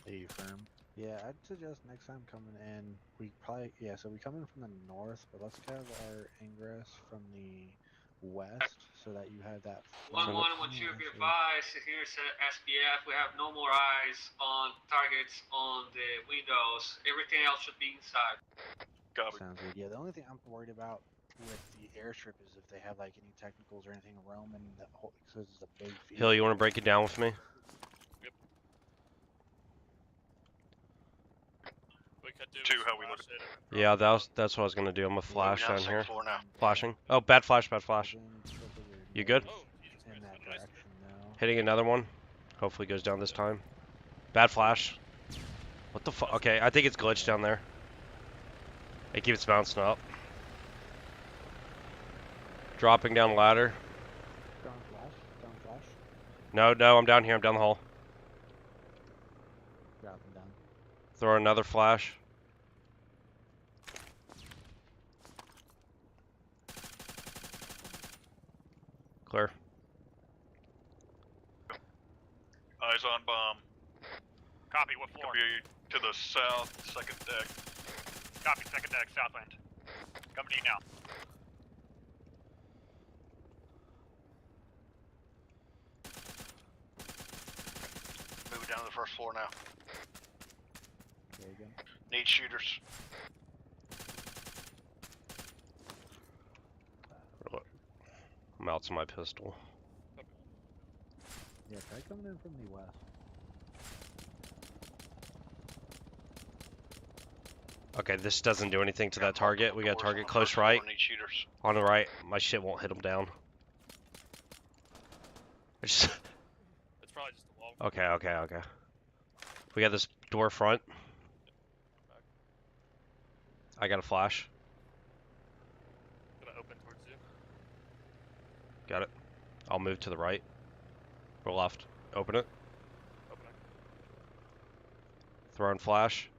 Hey, firm. Yeah, I'd suggest next time coming in, we probably, so we come in from the north, but let's have our ingress from the west so that you have that. 1-1, 1-2, be advised. Here's SPF. We have no more eyes on targets on the windows. Everything else should be inside. Sounds good. Yeah, the only thing I'm worried about with the airstrip is if they have like any technicals or anything roaming the whole, because it's a big field. Hill, you want to break it down with me? We could do Two, how we look at it. Yeah, that's what I was gonna do. I'm gonna flash down down second here. floor now. Flashing. Oh, bad flash, bad flash. You good? In that direction now. Hitting another one. Hopefully goes down this time. Bad flash. What the fuck? Okay, I think it's glitched down there. It keeps bouncing up. Dropping down ladder. Down flash. Down flash. No, I'm down here. I'm down the hall. Dropping down. Throw another flash. Clear. Eyes on bomb. Copy, what floor? Be to the south, second deck. Copy, second deck, Southland. Coming to you now. Moving down to the first floor now. There you go. Need shooters. I'm out to my pistol. Yeah, try coming in from the west. Okay, this doesn't do anything to that target. We got a target close right. Need shooters. On the right. My shit won't hit him down. It's probably just a wall. Okay. We got this door front. I got a flash. Gonna open towards you. Got it. I'll move to the right. Or left. Open it. Opening. Throwing flash.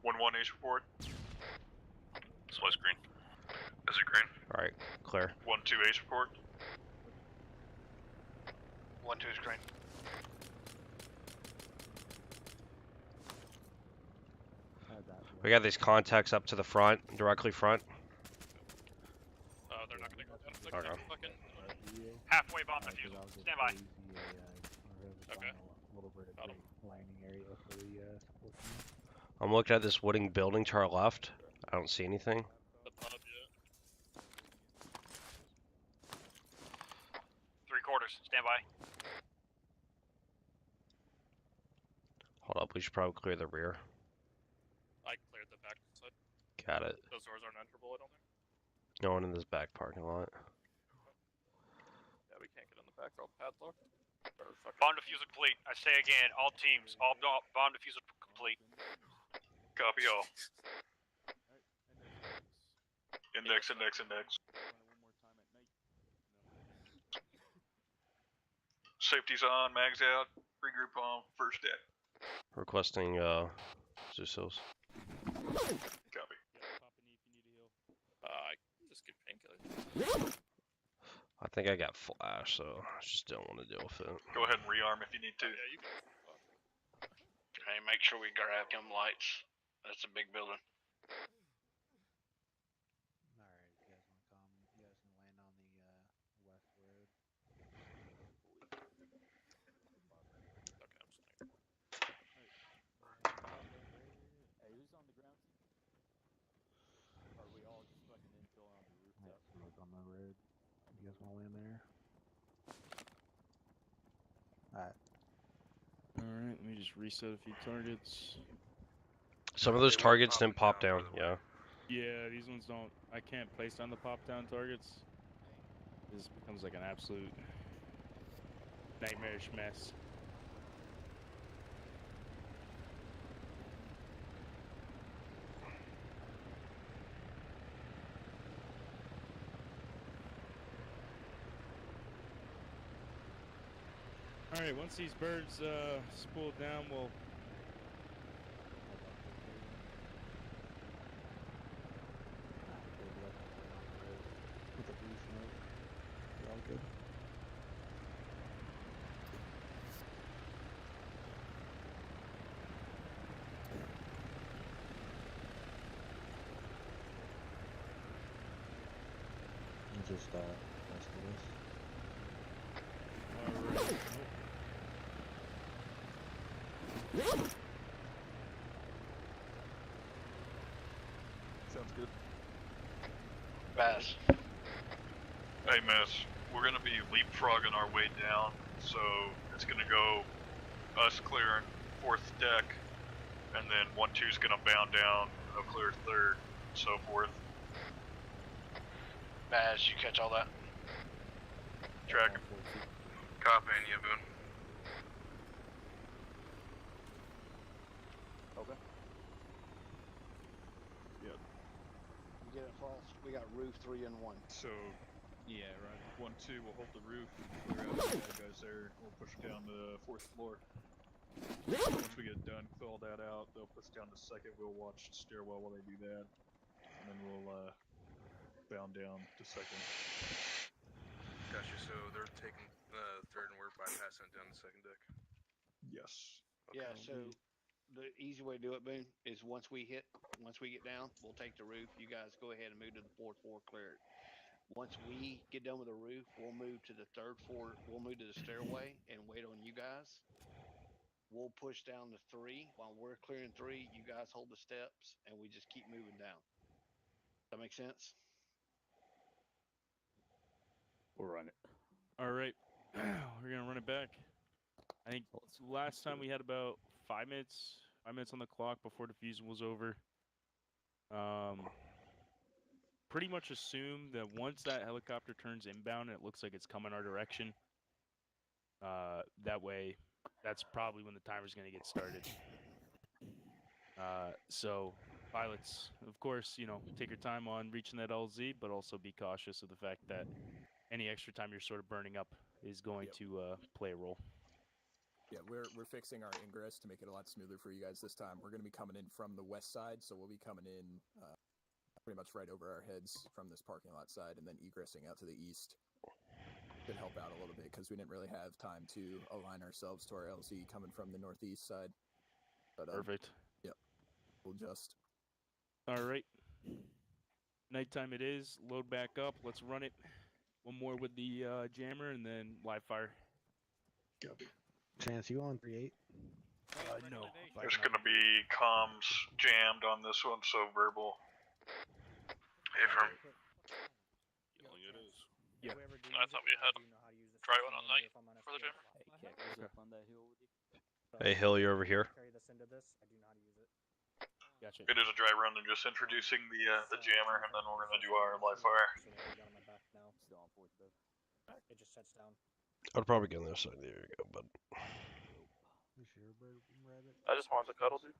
1-1 Ace report. Slice green. Is it green? Alright, clear. 1-2 Ace report. 1-2 screen. We got these contacts up to the front, directly front. They're not gonna go down. They're Okay. gonna fucking. Halfway bomb defusal. Stand by. Okay. Got him. I'm looking at this wooden building to our left. I don't see anything. The pub, yeah. 3/4. Stand by. Hold up, we should probably clear the rear. I cleared the back side. Got it. Those doors aren't enterable, I don't think. No one in this back parking lot. Yeah, we can't get in the back. They're all padlocked. Bomb defusal complete. I say again, all teams, all bomb defusal complete. Copy all. Index. Safety's on, mags out, regroup on first deck. Requesting Sealsl. Copy. I can just get painkillers. I think I got flash, so I just don't want to deal with it. Go ahead and rearm if you need to. Yeah, you can. Hey, make sure we grab them lights. That's a big building. Alright, you guys want to come? You guys can land on the west road. Hey, who's on the ground team? Or are we all just fucking infill on the rooftop? Smoke on the road. You guys want to land there? Alright. Alright, let me just reset a few targets. Some of those targets didn't pop down, yeah. Yeah, these ones don't. I can't place down the pop down targets. This becomes like an absolute nightmarish mess. All right, once these birds spool down, we'll. With a blue smoke. We're all good. And just rest of this. Sounds good. Bass. Hey, Miss, we're gonna be leapfrogging our way down, so it's gonna go us clearing 4th deck, and then 1-2's gonna bound down, they'll clear 3rd, and so forth. Bass, you catch all that? Tracking. Copying you, Boone. Okay. Yep. You get it, Frost? We got roof 3 and 1. So, yeah, right. 1-2 will hold the roof, clear out the bad guys there, we'll push down to the 4th floor. Once we get done, fill that out, they'll push down to 2nd, we'll watch the stairwell while they do that, and then we'll bound down to 2nd. Gotcha, so they're taking 3rd and we're bypassing it down the 2nd deck. Yes. Okay. Yeah, so the easy way to do it, Boone, is once we get down, we'll take the roof. You guys go ahead and move to the 4th floor, clear it. Once we get done with the roof, we'll move to the 3rd floor. We'll move to the stairway and wait on you guys. We'll push down to 3. While we're clearing 3, you guys hold the steps, and we just keep moving down. That make sense? We'll run it. All right, we're gonna run it back. I think last time we had about 5 minutes on the clock before diffusion was over. Pretty much assume that once that helicopter turns inbound and it looks like it's coming our direction, that way, that's probably when the timer's gonna get started. So pilots, of course, take your time on reaching that LZ, but also be cautious of the fact that any extra time you're sort of burning up is going to play a role. Yeah, we're fixing our ingress to make it a lot smoother for you guys this time. We're going to be coming in from the west side, so we'll be coming in pretty much right over our heads from this parking lot side, and then egressing out to the east. Could help out a little bit because we didn't really have time to align ourselves to our LZ coming from the northeast side. But, Perfect. Yep, we'll just. All right. Nighttime it is. Load back up. Let's run it. One more with the jammer, and then live fire. Copy. Chance, you on 3-8? No. There's gonna be comms jammed on this one, so verbal. Hey, firm. Yelling it is. Yeah. I thought we had dry one on night for the jammer. Hey, Keck, who's up on that hill with you? Hey, Hill, you're over here. Carry this into this. I do know how to use it. Gotcha. It is a dry run, they're just introducing the jammer, and then we're gonna do our live fire. So now I got on my back now. Still on 4th, though. It just sets down. I'd probably get on the other side. There you go, bud. I just wanted to cuddle, dude.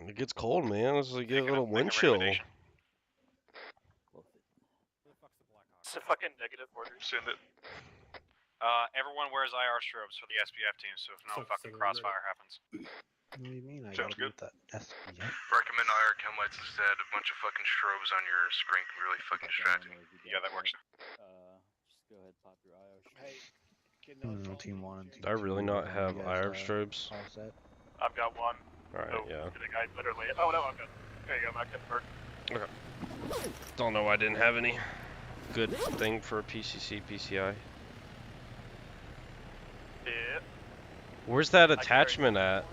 It gets cold, man. It's like get a Make little make wind chill. recommendation. It's a fucking negative order. Send it. Everyone wears IR strobes for the SPF team, so if no fucking crossfire happens. What do you mean? I Sounds gotta beat that SPF. Recommend IR chem lights instead. A bunch of fucking strobes on your screen can be really fucking distracting. Yeah, that works. Just go ahead, pop your IO. Hey, Team 1 and Team Do I really 2, not have you guys, IR strobes? all set? I've got one. Alright, Oh, yeah. the guy literally. Oh no, I'm good. There you go, Mac. Get bird. Okay. Don't know why I didn't have any. Good thing for PCC, PCI. Yeah. Where's that attachment at?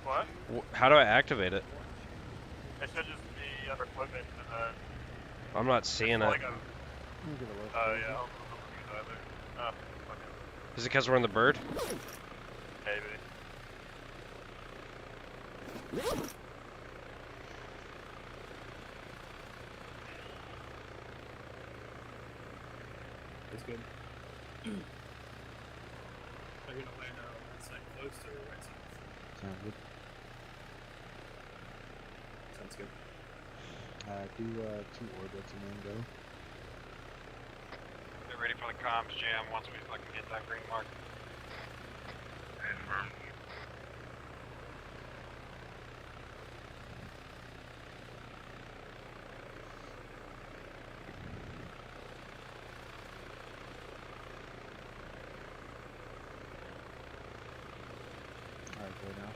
What? How do I activate it? It should just be under equipment and then. I'm not seeing it. Like yeah. I'll look at either. Is it because we're in the bird? Maybe. It's good. They're gonna land on that side close to the right side. Sounds good. Sounds good. Do 2 orbits and then go. They're ready for the comms jam once we fucking hit that green mark. Confirm. Alright, go now.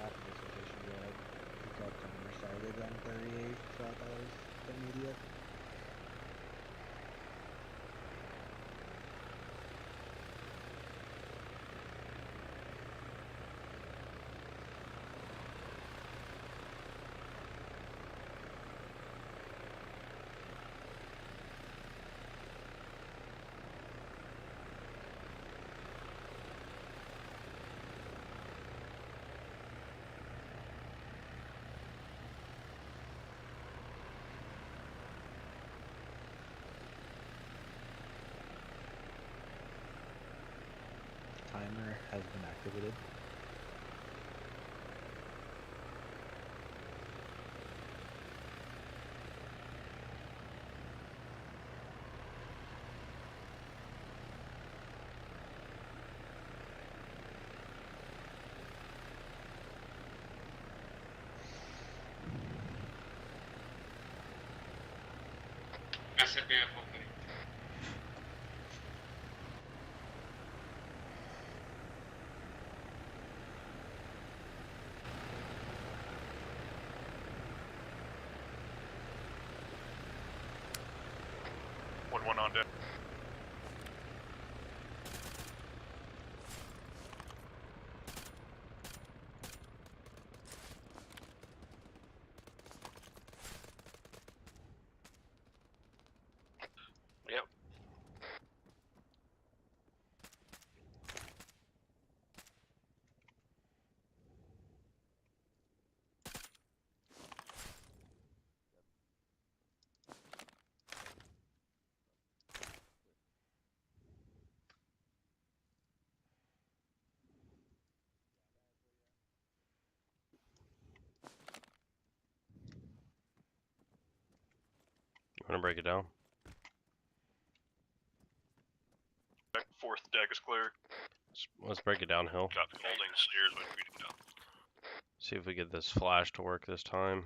After this location, go ahead. Pick up on your started on 38, so that was immediate. Timer has been activated. SFBF opening. One on deck. Yep. I'm gonna break it down. Fourth deck is clear. Let's break it downhill. Copy. Holding steers when feeding down. See if we get this flash to work this time.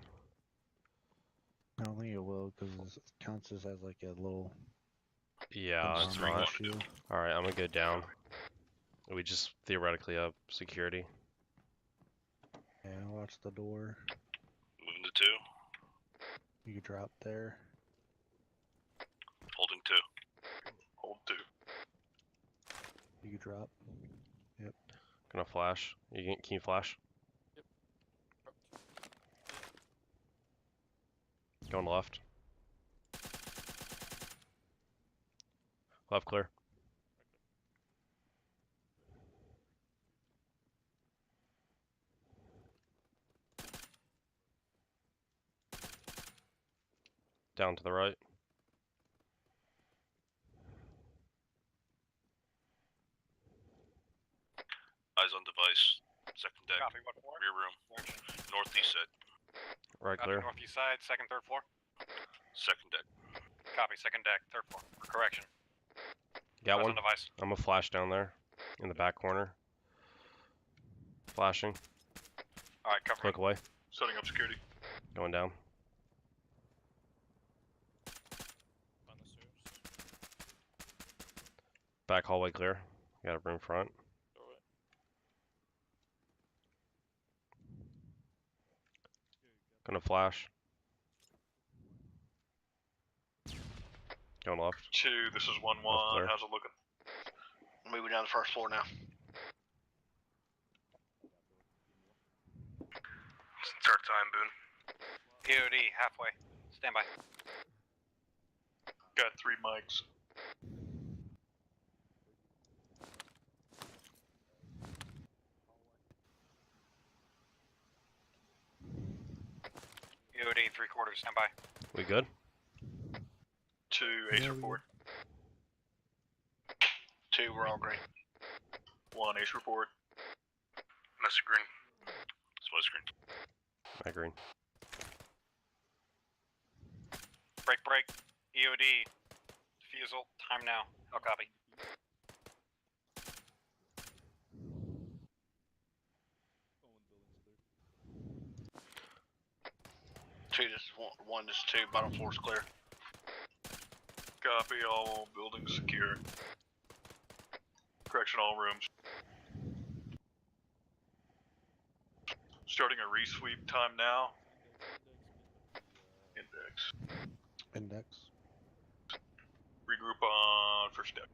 I don't think it will because it counts as like a little. Yeah, it's not. Alright, I'm gonna go down. We just theoretically up security. Yeah, watch the door. Moving to 2. You could drop there. Holding 2. Hold 2. You could drop. Yep. Gonna flash. Can you flash? Yep. Going left. Left clear. Down to the right. Eyes on device. Second deck. Copy, what floor? Rear room. Northeast side. Right Copy, clear. northeast side, second, third floor. Second deck. Copy, second deck, third floor. Correction. Got Eyes one. on device. I'm gonna flash down there in the back corner. Flashing. Alright, cover. Click away. Setting up security. Going down. On the stairs. Back hallway clear. Got a room front. Go away. Gonna flash. Going left. 2, this is 1-1. clear. How's it looking? Moving down the first floor now. Start time, Boone. POD, halfway. Stand by. Got 3 mics. POD, 3/4, stand by. We good? 2, ace report. 2, we're all green. 1, ace report. Message green. Smoke screen. I agree. Break. EOD. Defusal. Time now. I'll copy. Two, this is one, this is two. Bottom floor's clear. Copy, all buildings secure. Correction, all rooms. Starting a resweep time now. Index. Regroup on first deck.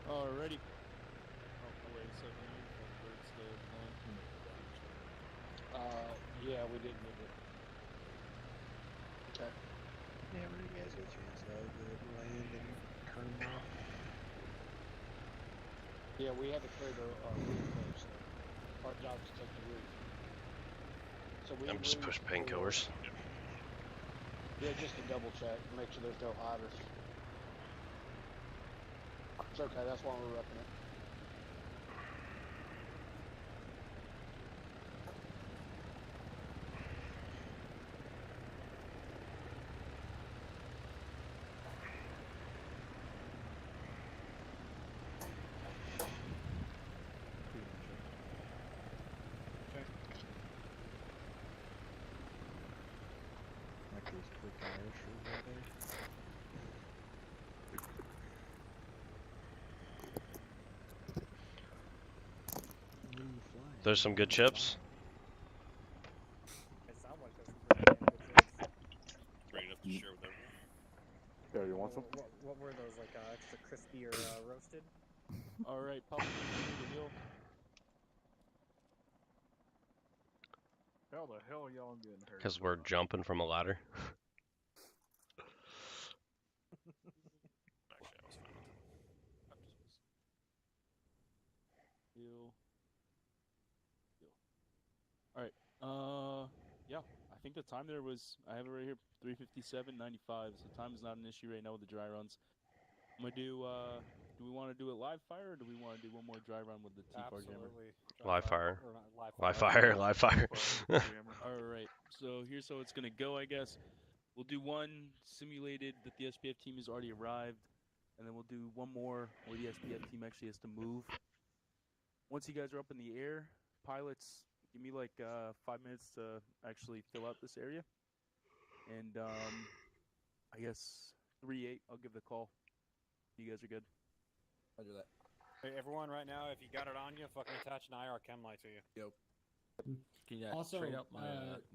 Alrighty. Oh, wait a second. That bird's still flying. Yeah, we didn't need it. Okay. Yeah, when you guys get a chance, though, good land and turn them off. Yeah, we had to clear the roof first. Our job is to take the roof. So we I'm just moved push for- painkillers. Yeah, just to double check, make sure there's no hiders. It's okay, that's why we're repping it. Like those quick Irish over there. Where are you flying? There's some good chips. It sounds like there's some pretty damn good chips. Great enough to share with everyone. Yeah, you want some? What were those, like extra crispy or roasted? Alright, pop the hill. How the hell y'all getting hurt? Because we're jumping from a ladder. Actually, I was fine with it. Hill. Alright, yeah, I think the time there was, I have it right here, 3:57:95, so time is not an issue right now with the dry runs. I'm gonna do we want to do it live fire, or do we want to do one more dry run with the T-Far jammer? Absolutely. Live fire. Or not, Live fire. Live fire. Alright, so here's how it's gonna go, I guess. We'll do one simulated that the SPF team has already arrived, and then we'll do one more where the SPF team actually has to move. Once you guys are up in the air, pilots, give me like 5 minutes to actually fill out this area. And I guess 3-8, I'll give the call. You guys are good. Roger that. Hey, everyone, right now, if you got it on you, fucking attach an IR chem light to you. Yep. Can you Also, trade out my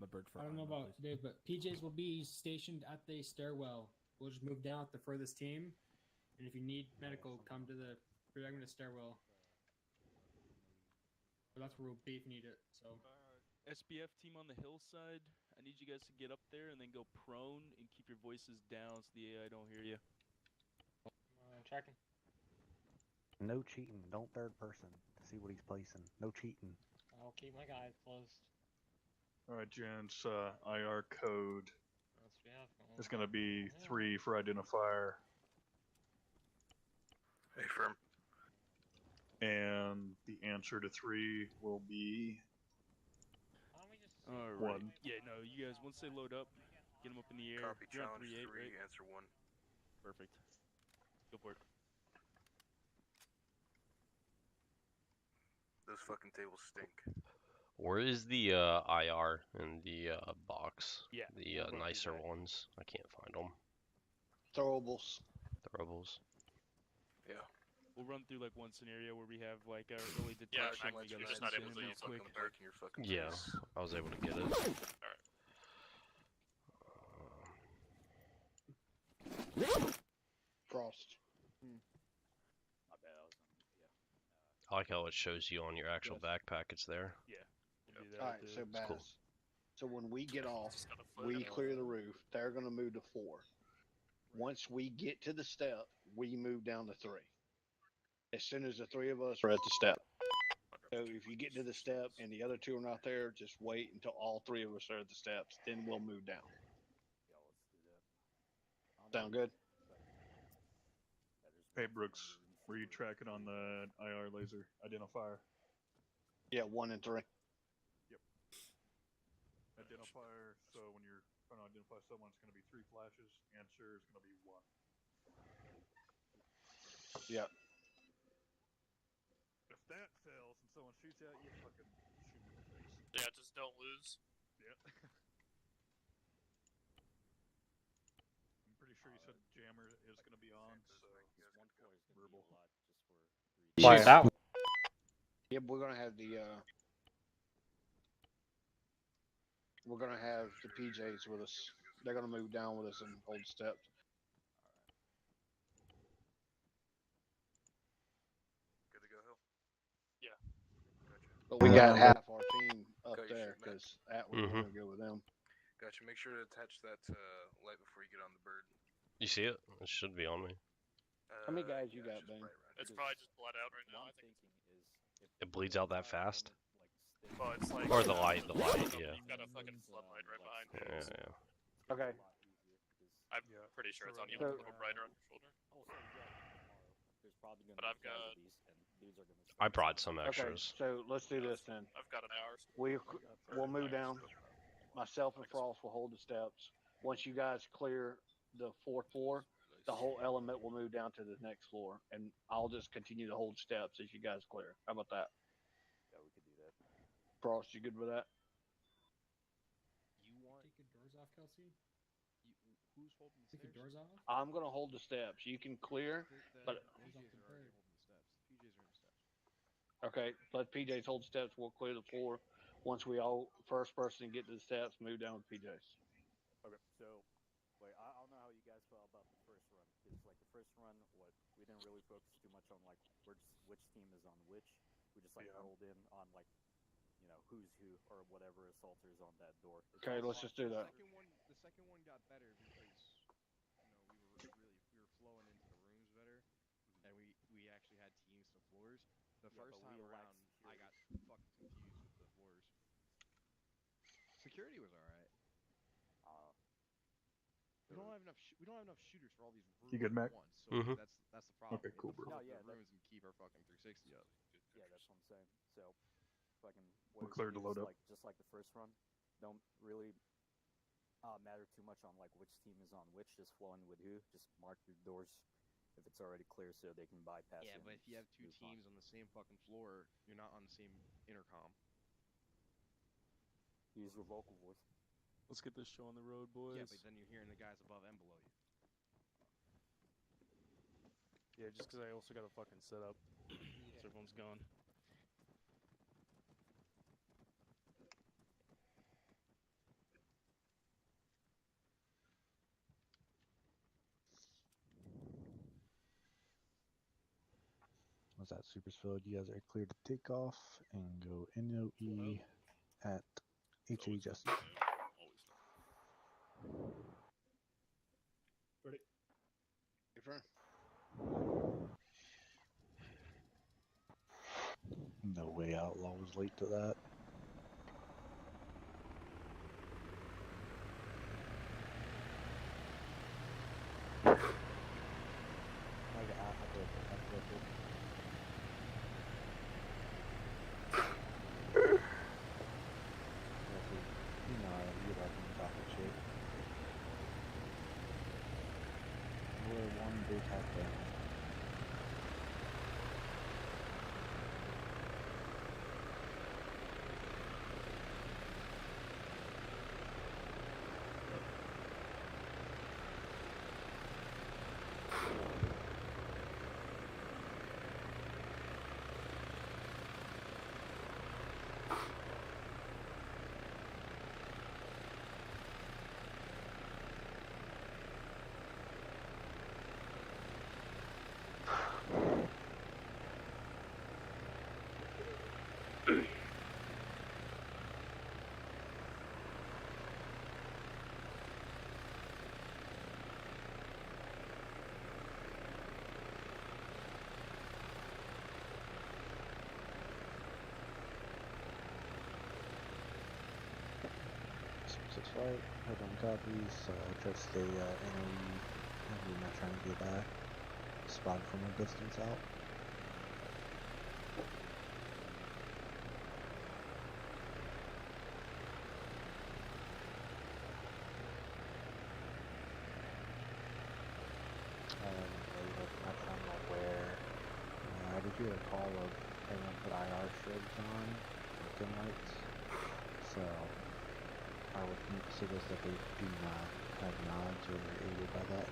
bird for I don't know Arma, about Dave, but PJs will be stationed at the stairwell. We'll just move down at the furthest team, and if you need medical, come to the stairwell. But that's where we'll be if you need it. So. SBF team on the hillside, I need you guys to get up there and then go prone and keep your voices down so the AI don't hear you. Tracking. No cheating. Don't third person to see what he's placing. No cheating. I'll keep my eyes closed. Alright, gents, IR code SPF. is going to be 3 for identifier. Hey, firm. And the answer to 3 will be Alright. 1. Yeah, no, you guys, once they load up, get them up in the air. Copy, You're on challenge 3-8, 3, right? answer 1. Perfect. Go for it. Those fucking tables stink. Where is the IR in the box? Yeah, The we'll run through nicer that. ones. I can't find them. Throwables. Throwables. Yeah. We'll run through like one scenario where we have like our early Yeah, detection. Mac, we you're gotta just not send able to in real use quick. Fucking back in your fucking Yeah, face. I was able to get it. Frost. My bad, I was on, yeah. I like how it shows you on your actual backpack. It's there. Yeah. We'll do that Alright, with so the- Baz. cool. So when we get off, Just gotta flip we it. clear the roof. They're going to move to 4. Once we get to the step, we move down to 3. As soon as the 3 of us are at the step. So if you get to the step and the other two are not there, just wait until all three of us are at the steps. Then we'll move down. Yeah, let's do that. Sound good? Hey Brooks, were you tracking on the IR laser identifier? Yeah, 1 and 3. Yep. Identifier. So when you're trying to identify someone, it's going to be 3 flashes. Answer is going to be 1. Yep. If that fails and someone shoots at you, fucking shoot me in the face. Yeah, just don't lose. Yeah. I'm pretty sure you said jammer is going to be on, so verbal. Why is that? Yeah, we're gonna have the PJs with us. They're gonna move down with us and hold steps. Good to go, Hill? Yeah. Gotcha. But we got half our team up Got your there shit, Matt. because Atwood Mhm. wanna go with them. Gotcha. Make sure to attach that light before you get on the bird. You see it? It should be on me. How many guys you got, Ben? It's probably just bled out right now. I think. It bleeds out that fast? Well, it's like. Or the light, yeah. You've got a fucking floodlight right behind you. Yeah, yeah. Okay. I'm pretty sure it's on you. So- A little brighter on your shoulder. But I've got. I brought some Okay, extras. so let's do this then. I've got an hour. We'll move down. Myself and Frost will hold the steps. Once you guys clear the 4th floor, the whole element will move down to the next floor, and I'll just continue to hold steps as you guys clear. How about that? Yeah, we could do that. Frost, you good with that? You want Take your doors off, Kelsey? who's holding the Take your stairs? doors off? I'm gonna hold the steps. You can clear, but PJs are already holding the steps. PJs are in the steps. okay, let PJs hold steps. We'll clear the floor. Once we all first person get to the steps, move down with PJs. Okay, so wait, I don't know how you guys felt about the first run because like the first run, we didn't really focus too much on like which team is on which. We just like rolled in on like who's who or whatever assaulters on that door. Okay, let's just do that. The second one got better because we were flowing into the rooms better, and we actually had teams to floors. The first time around, I got fucking confused with the floors. Security was all right. We don't have enough shooters for all these rooms You good, Mac? at once. So that's the problem. Okay, cool, bro. No, yeah, rooms and keep our fucking 360 up. Yeah, that's what I'm saying. So fucking We're cleared to load up. like just like the first run. Don't really matter too much on like which team is on which. Just flow in with who. Just mark your doors if it's already clear so they can bypass it. Yeah, but if you have two teams on the same fucking floor, you're not on the same intercom. Use your vocal voice. Let's get this show on the road, boys. Yeah, but then you're hearing the guys above and below you. Yeah, just because I also got to fucking set up. So everyone's gone. Was that super filled? You guys are clear to take off and go NOE at HA Jesse. Ready? Your turn. No way Outlaw was late to that. 6 flight, head on copies, try to stay NOE, and we're not trying to get spotted from a distance out. Not from where. I did hear a call of everyone put IR strobes on, or dim lights, so I would suggest that they do not have nods or are aided by that.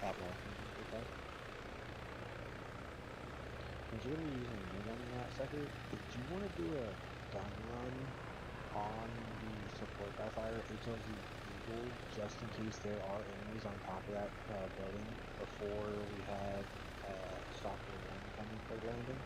Outlaw. Okay. Since you're going to be using Minimum in that sector, did you want to do a gun run on the support by fire HLZ Eagle just in case there are enemies on top of that building before we have Stalker 1 coming for landing?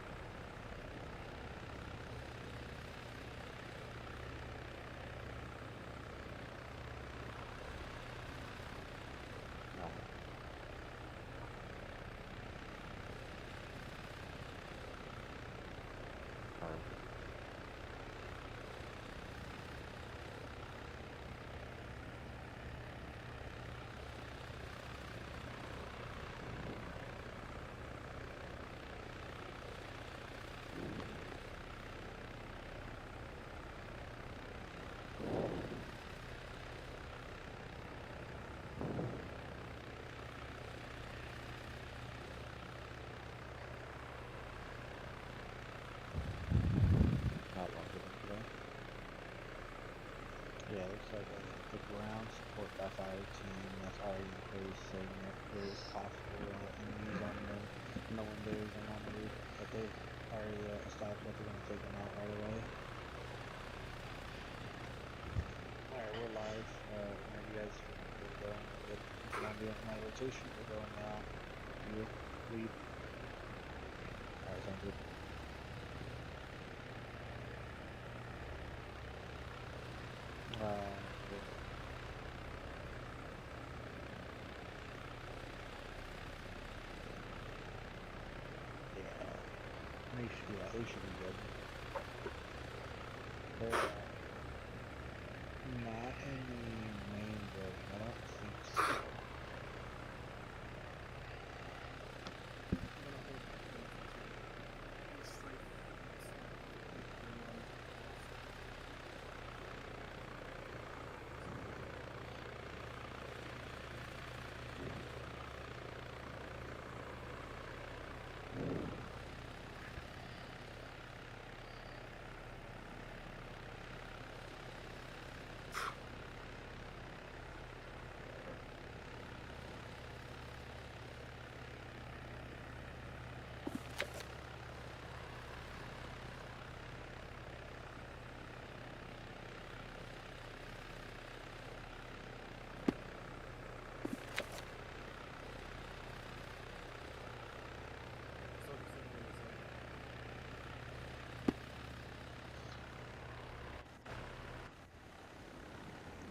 Yeah, it looks like the ground support by fire team that's already in place saying that there is possible enemies on the windows and on the roof, but they've already established that they're going to take them out right away. Alright, we're live. Whenever you guys are going, we're going to be on my rotation. We're going now. You lead. Alright, sounds good. Yeah, they should be good. They're not in the main building, I don't think so.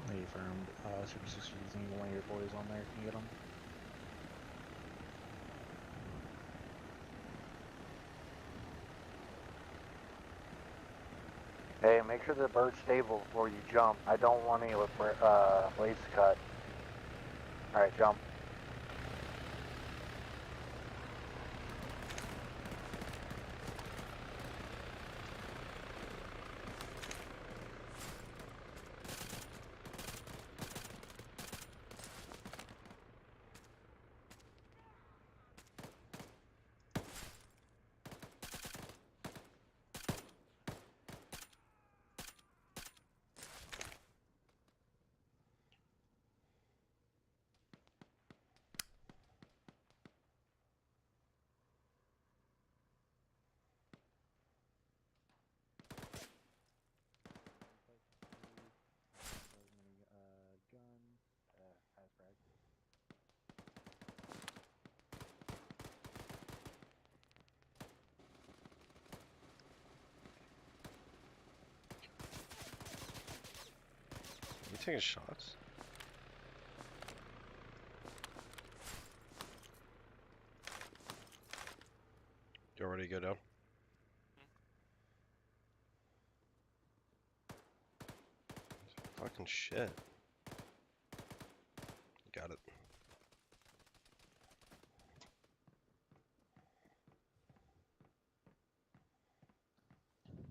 They affirmed. Super 6 using one of your boys on there. Can you get them? Hey, make sure the bird's stable before you jump. I don't want any blades cut. Alright, jump. taking shots? You ready to go down? Fucking shit. Got it.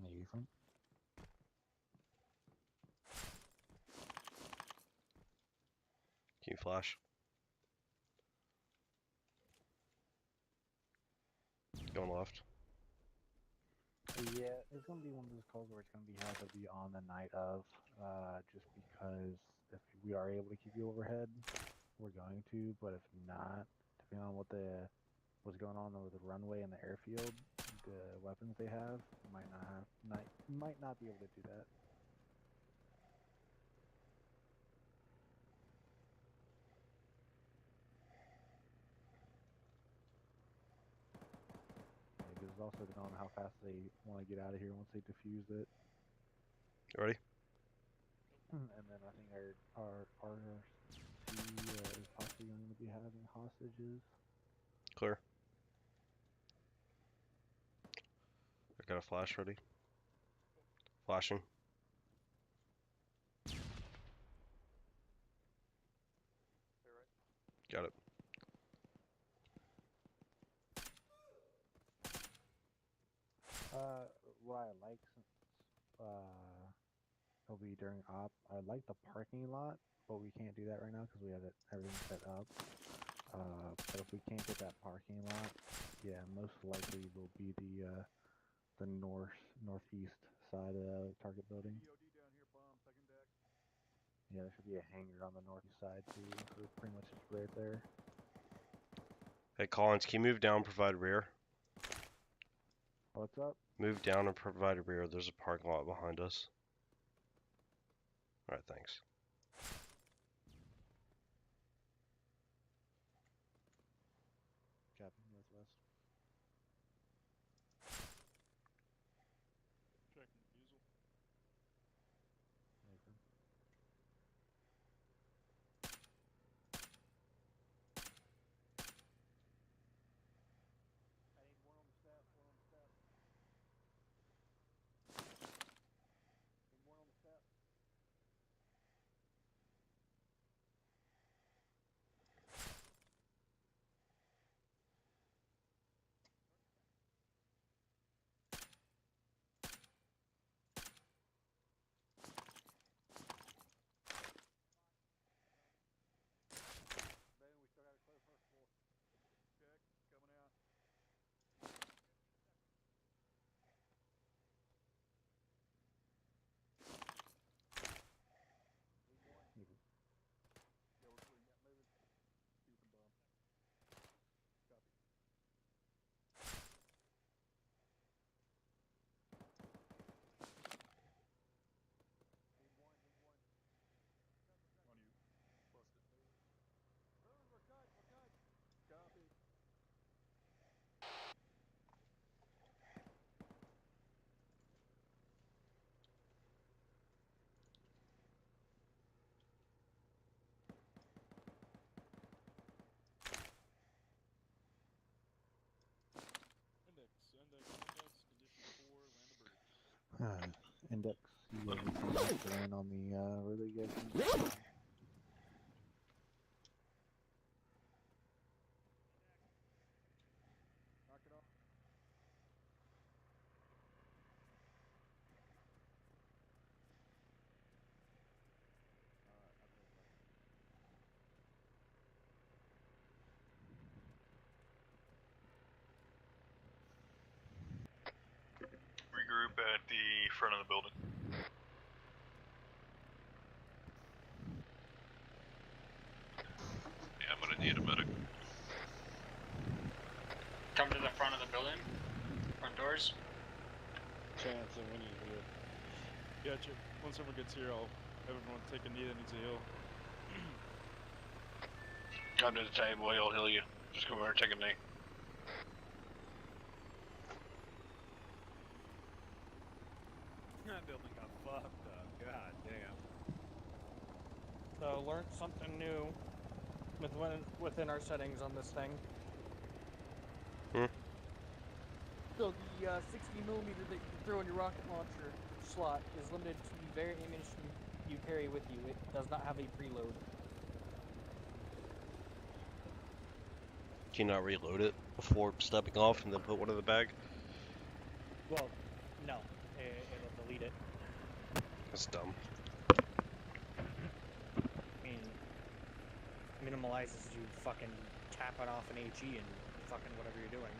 Nathan. Can you flash? Going left. Yeah, it's gonna be one of those calls where it's gonna have to be on the night of, just because if we are able to keep you overhead, we're going to. But if not, depending on what's going on with the runway and the airfield, the weapons they have might not be able to do that. Because it's also depending on how fast they want to get out of here once they defuse it. You ready? And then I think our RC is possibly going to be having hostages. Clear. I got a flash ready. Flashing. Got it. What I like since it'll be during op, I like the parking lot, but we can't do that right now because we have everything set up. But if we can't get that parking lot, yeah, most likely will be the northeast side of the target building. Yeah, there should be a hangar on the northeast side too, so it's pretty much just right there. Hey Collins, can you move down and provide rear? What's up? Move down and provide a rear. There's a parking lot behind us. Alright, thanks. Copy, northwest. Checking diesel. Nathan. Index, you guys will come back to land on the really good. Regroup at the front of the building. Yeah, I'm gonna need a medic. Come to the front of the building. Front doors. Chance and when you do it. Gotcha. Once everyone gets here, I'll have everyone take a knee that needs a heal. Come to the table, he'll heal you. Just come over and take a knee. That building got fucked up. God damn. So learned something new within our settings on this thing. So the 60mm that you can throw in your rocket launcher slot is limited to the very ammunition you carry with you. It does not have a preload. Can you not reload it before stepping off and then put one in the bag? Well, no. It'll delete it. That's dumb. I mean, minimalizes you fucking tapping off an HE and fucking whatever you're doing.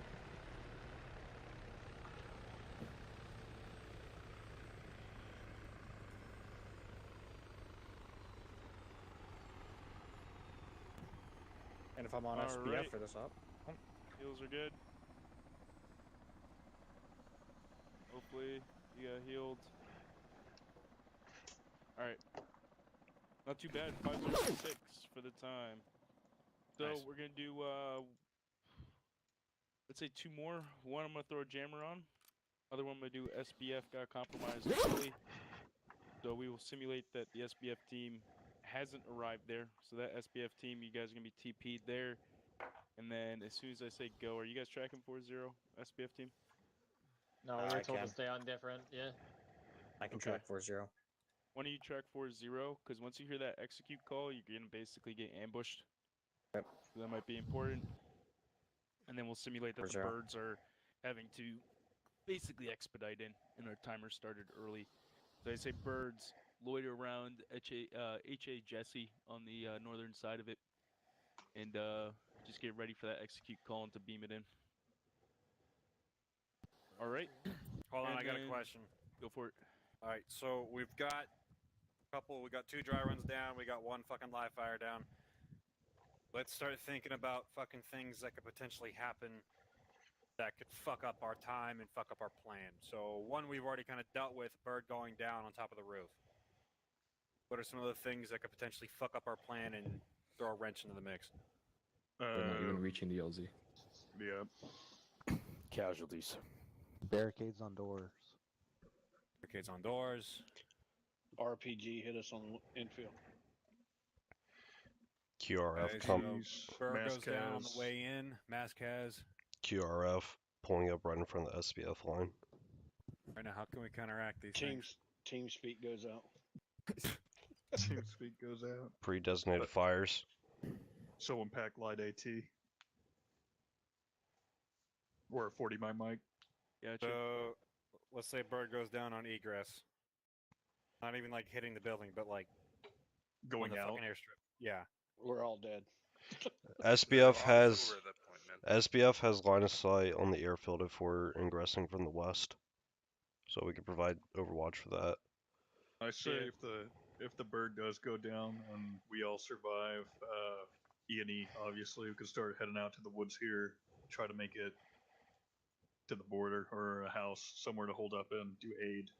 And if I'm on SPF for this up. Heals are good. Hopefully you got healed. Alright. Not too bad. 506 for the time. So Nice. we're gonna do let's say 2 more. One I'm gonna throw a jammer on. Other one I'm gonna do SBF got compromised early. So we will simulate that the SBF team hasn't arrived there. So that SBF team, you guys are gonna be TP'd there. And then as soon as I say go, are you guys tracking 4-0 SBF team? No, we were told to stay on different, yeah. I can track 4-0. Why don't you track 4-0? Because once you hear that execute call, you're gonna basically get ambushed. Yep. So that might be important. And then we'll simulate that the 4-0. birds are having to basically expedite in, and our timer started early. So I say birds loiter around HA Jesse on the northern side of it, and just get ready for that execute call and to beam it in. All right. Hold on, And I got a then- question. Go for it. All right, so we've got we got 2 dry runs down, we got 1 fucking live fire down. Let's start thinking about fucking things that could potentially happen that could fuck up our time and fuck up our plan. So one we've already kind of dealt with, bird going down on top of the roof. What are some of the things that could potentially fuck up our plan and throw a wrench into the mix? They're not even reaching the LZ. Yeah. Casualties. Barricades on doors. Barricades on doors. RPG hit us on infield. QRF Okay, so bird goes down on the way in. Mask has. QRF pulling up right in front of the SBF line. Right now, how can we counteract these things? Team speak goes out. Team speak goes out. Pre-designated fires. Someone pack light AT. Or a 40 by mic. Gotcha. So let's say bird goes down on egress. Not even like hitting the building, but like going on the out. fucking airstrip. Yeah. We're all dead. SBF has line of sight on the airfield if we're ingressing from the west, so we can provide overwatch for that. I say if the bird does go down and we all survive, E&E obviously we could start heading out to the woods here, try to make it to the border or a house somewhere to hold up and do aid.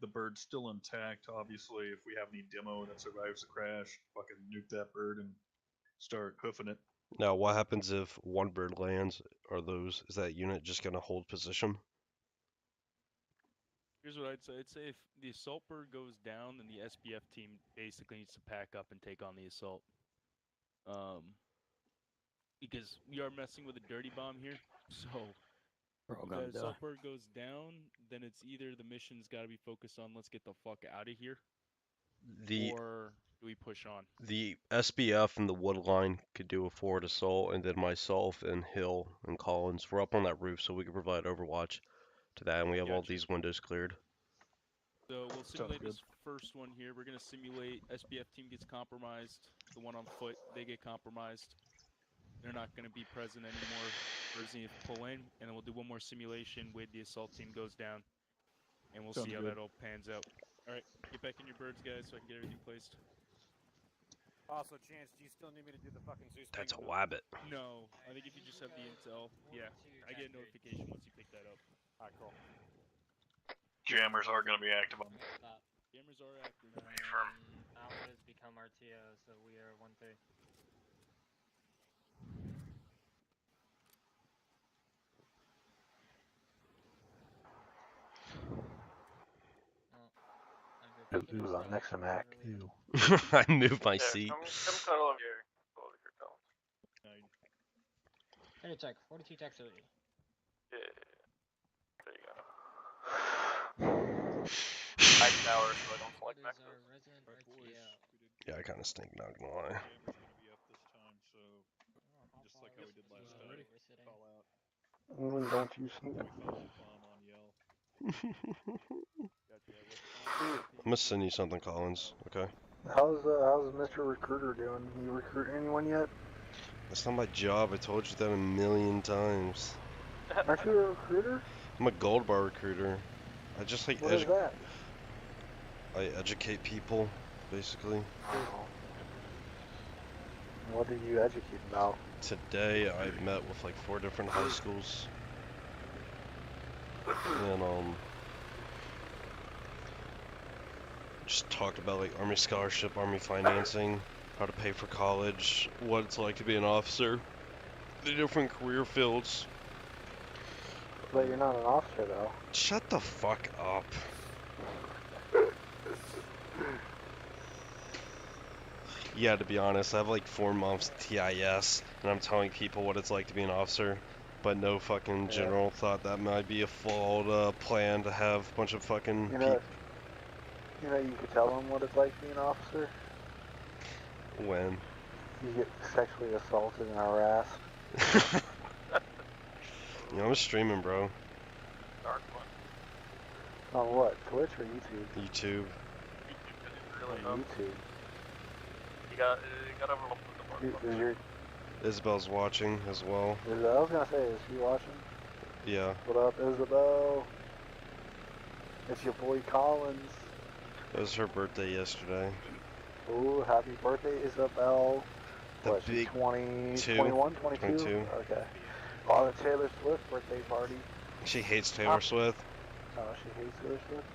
The bird's still intact. Obviously, if we have any demo that survives the crash, fucking nuke that bird and start hoofing it. Now, what happens if one bird lands? Is that unit just gonna hold position? Here's what I'd say. I'd say if the assault bird goes down, then the SBF team basically needs to pack up and take on the assault. Because we are messing with a dirty bomb here, so if that assault bird goes down, then it's either the mission's got to be focused on let's get the fuck out of here, or do we push on? The SBF and the wood line could do a forward assault, and then myself and Hill and Collins, we're up on that roof, so we can provide overwatch to that, and we have all these windows cleared. So we'll simulate this first one here. We're going to simulate SBF team gets compromised. The one on foot, they get compromised. They're not going to be present anymore. Birds need to pull in, and then we'll do one more simulation with the assault team goes down. And we'll see how that all pans out. All right, get back in your birds, guys, so I can get everything placed. Also, Chance, do you still need me to do the fucking Zeus? That's a wabbit. No, I think if you just have the intel, yeah, I get a notification once you pick that up. Alright, cool. Jammers are going to be active on Jammers are active. Alpha has become our TO, so we are 1-3. Oh, I'm good. Ooh, I'm next to Mac. Ooh. I moved my seat. Come cuddle over here. Go over here, Collins. Hey, tech, 42 tech city. Yeah. There you go. High tower, so I don't select What is Nexus. our resident RTO? Yeah, I kind of stink, not gonna lie. Camera's gonna be up this time, so just like how we did last time. Call out. Don't you sneak. We found the bomb on yell. I'm gonna send you something, Collins. Okay. How's Mr. Recruiter doing? You recruit anyone yet? That's not my job. I told you that a million times. Aren't you a recruiter? I'm a gold bar recruiter. I just like What is that? I educate people, basically. What did you educate about? Today I met with like 4 different high schools. And just talked about like Army scholarship, Army financing, how to pay for college, what it's like to be an officer, the different career fields. But you're not an officer, though. Shut the fuck up. Yeah, to be honest, I have like 4 months TIS, and I'm telling people what it's like to be an officer, but no fucking general thought that might be a flawed plan to have a bunch of fucking people. You know, you could tell them what it's like to be an officer. When? You get sexually assaulted and harassed. You know, I'm streaming, bro. Dark one. On what? Twitch or YouTube? YouTube. YouTube. You got overlooked with the Is your Isabel's watching as well. I was gonna say, is she watching? Yeah. What up, Isabel? It's your boy Collins. It was her birthday yesterday. Ooh, happy birthday, Isabel. The What, she's big 20, 22? 21, 22? 22. Okay. Oh, the Taylor Swift birthday party. She hates Taylor Swift. Oh, she hates Taylor Swift?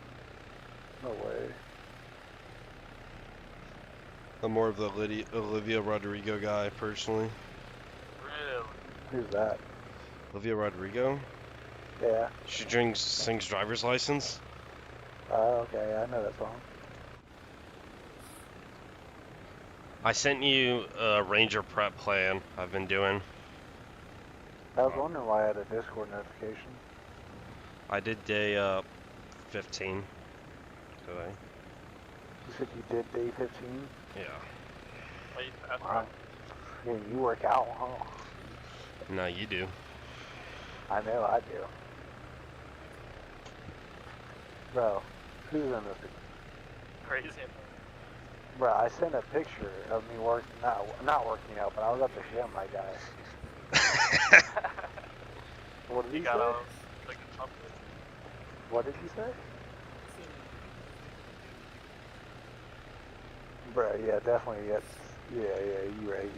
No way. I'm more of the Olivia Rodrigo guy, personally. Really? Who's that? Olivia Rodrigo? Yeah. She sings Driver's License. Oh, okay, I know that song. I sent you a Ranger prep plan I've been doing. I was wondering why I had a Discord notification. I did day 15 today. You said you did day 15? Yeah. Wow. Yeah, you work out, huh? No, you do. I know I do. Bro, who's in this? Crazy. Bro, I sent a picture of me not working out, but I was at the gym, my guy. What did he say? What did he say? Bro, yeah, definitely, yes. Yeah, you right.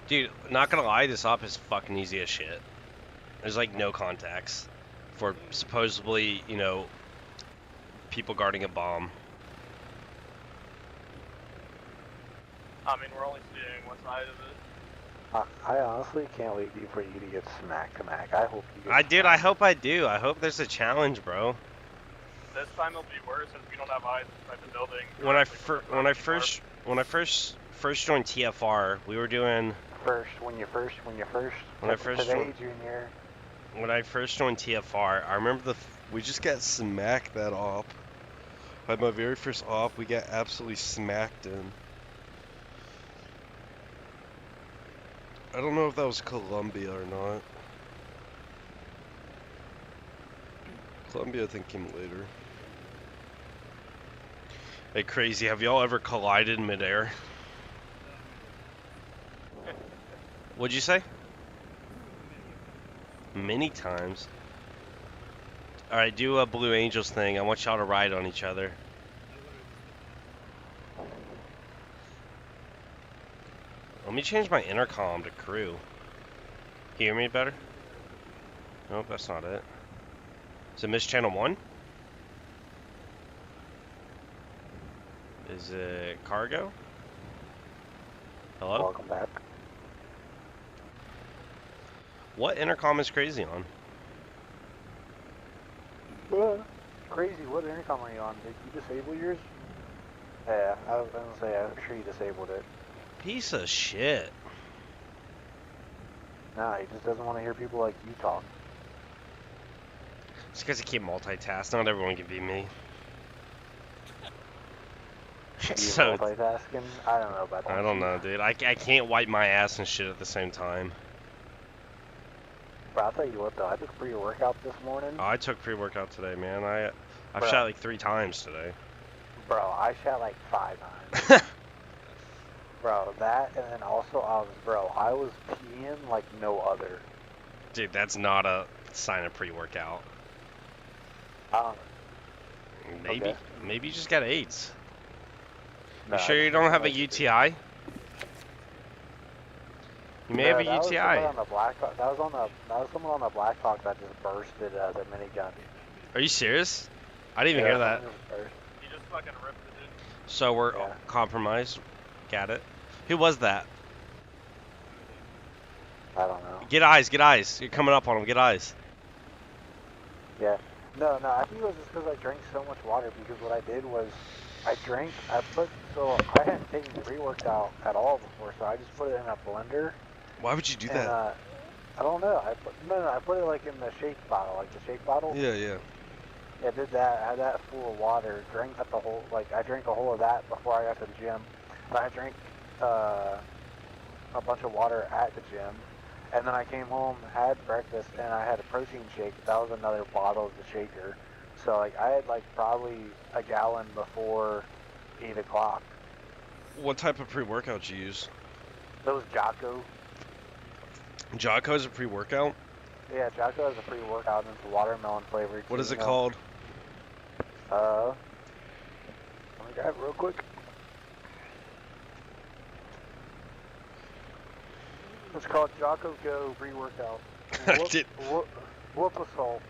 Dude, not gonna lie, this op is fucking easy as shit. There's like no contacts for supposedly, you know, people guarding a bomb. I mean, we're only seeing one side of it. I honestly can't wait for you to get smacked, Mac. I hope you get Dude, I hope I do. I hope there's a challenge, bro. This time it'll be worse since we don't have eyes inside the building. When I first joined TFR, we were doing When you first joined Junior. When I first joined TFR, I remember we just got smacked that op. By my very first op, we got absolutely smacked in. I don't know if that was Columbia or not. Columbia, I think, came later. Hey, crazy, have y'all ever collided in midair? What'd you say? Many times. Alright, do a Blue Angels thing. I want y'all to ride on each other. Let me change my intercom to crew. Hear me better? Nope, that's not it. Is it Miss Channel 1? Is it cargo? Hello? Welcome back. What intercom is crazy on? Crazy, what intercom are you on? Did you disable yours? Yeah, I was gonna say, I'm sure you disabled it. Piece of shit. Nah, he just doesn't want to hear people like you talk. It's because I can't multitask. Not everyone can be me. You So multitasking? I don't know about that. I don't know, dude. I can't wipe my ass and shit at the same time. Bro, I'll tell you what though, I took a pre-workout this morning. Oh, I took pre-workout today, man. I've Bro. shot like 3 times today. Bro, I shot like 5 times. Bro, that, and then also I was peeing like no other. Dude, that's not a sign of pre-workout. Maybe. Okay. Maybe you just got AIDS. No, You I sure you just don't have a like it, dude. UTI? You may have a that was UTI. someone on the Blackhawk. That was someone on the Blackhawk that just bursted their minigun. Are you serious? I didn't even hear that. someone just burst. He just fucking ripped it, dude. So we're compromised. Got it. Who was that? I don't know. Get eyes, get eyes. You're coming up on him. Get eyes. Yeah. No, I think it was just because I drank so much water, because what I did was I hadn't taken pre-workout at all before, so I just put it in a blender. Why would you do And, that? I don't know. I put it like in the shake bottle, like the shake bottle. Yeah, yeah. Yeah, did that. I had that full of water. Drank up the whole, I drank a whole of that before I got to the gym. Then I drank a bunch of water at the gym. And then I came home, had breakfast, and I had a protein shake. That was another bottle of the shaker. So, I had, probably a gallon before 8 o'clock. What type of pre-workout you use? Those Jocko. Jocko is a pre-workout? Yeah, Jocko has a pre-workout, and it's watermelon flavored. What is so, it called? Let me grab it real quick. It's called Jocko Go pre-workout. Whoop-a-salt.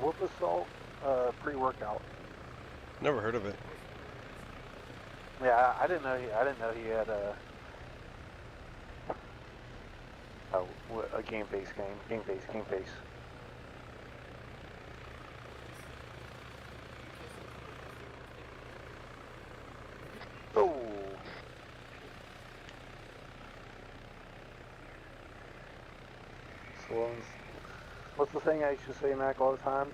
Whoop-a-salt pre-workout. Never heard of it. Yeah, I didn't know he had a game face. Oh. What's the thing I used to say, Mac, all the time?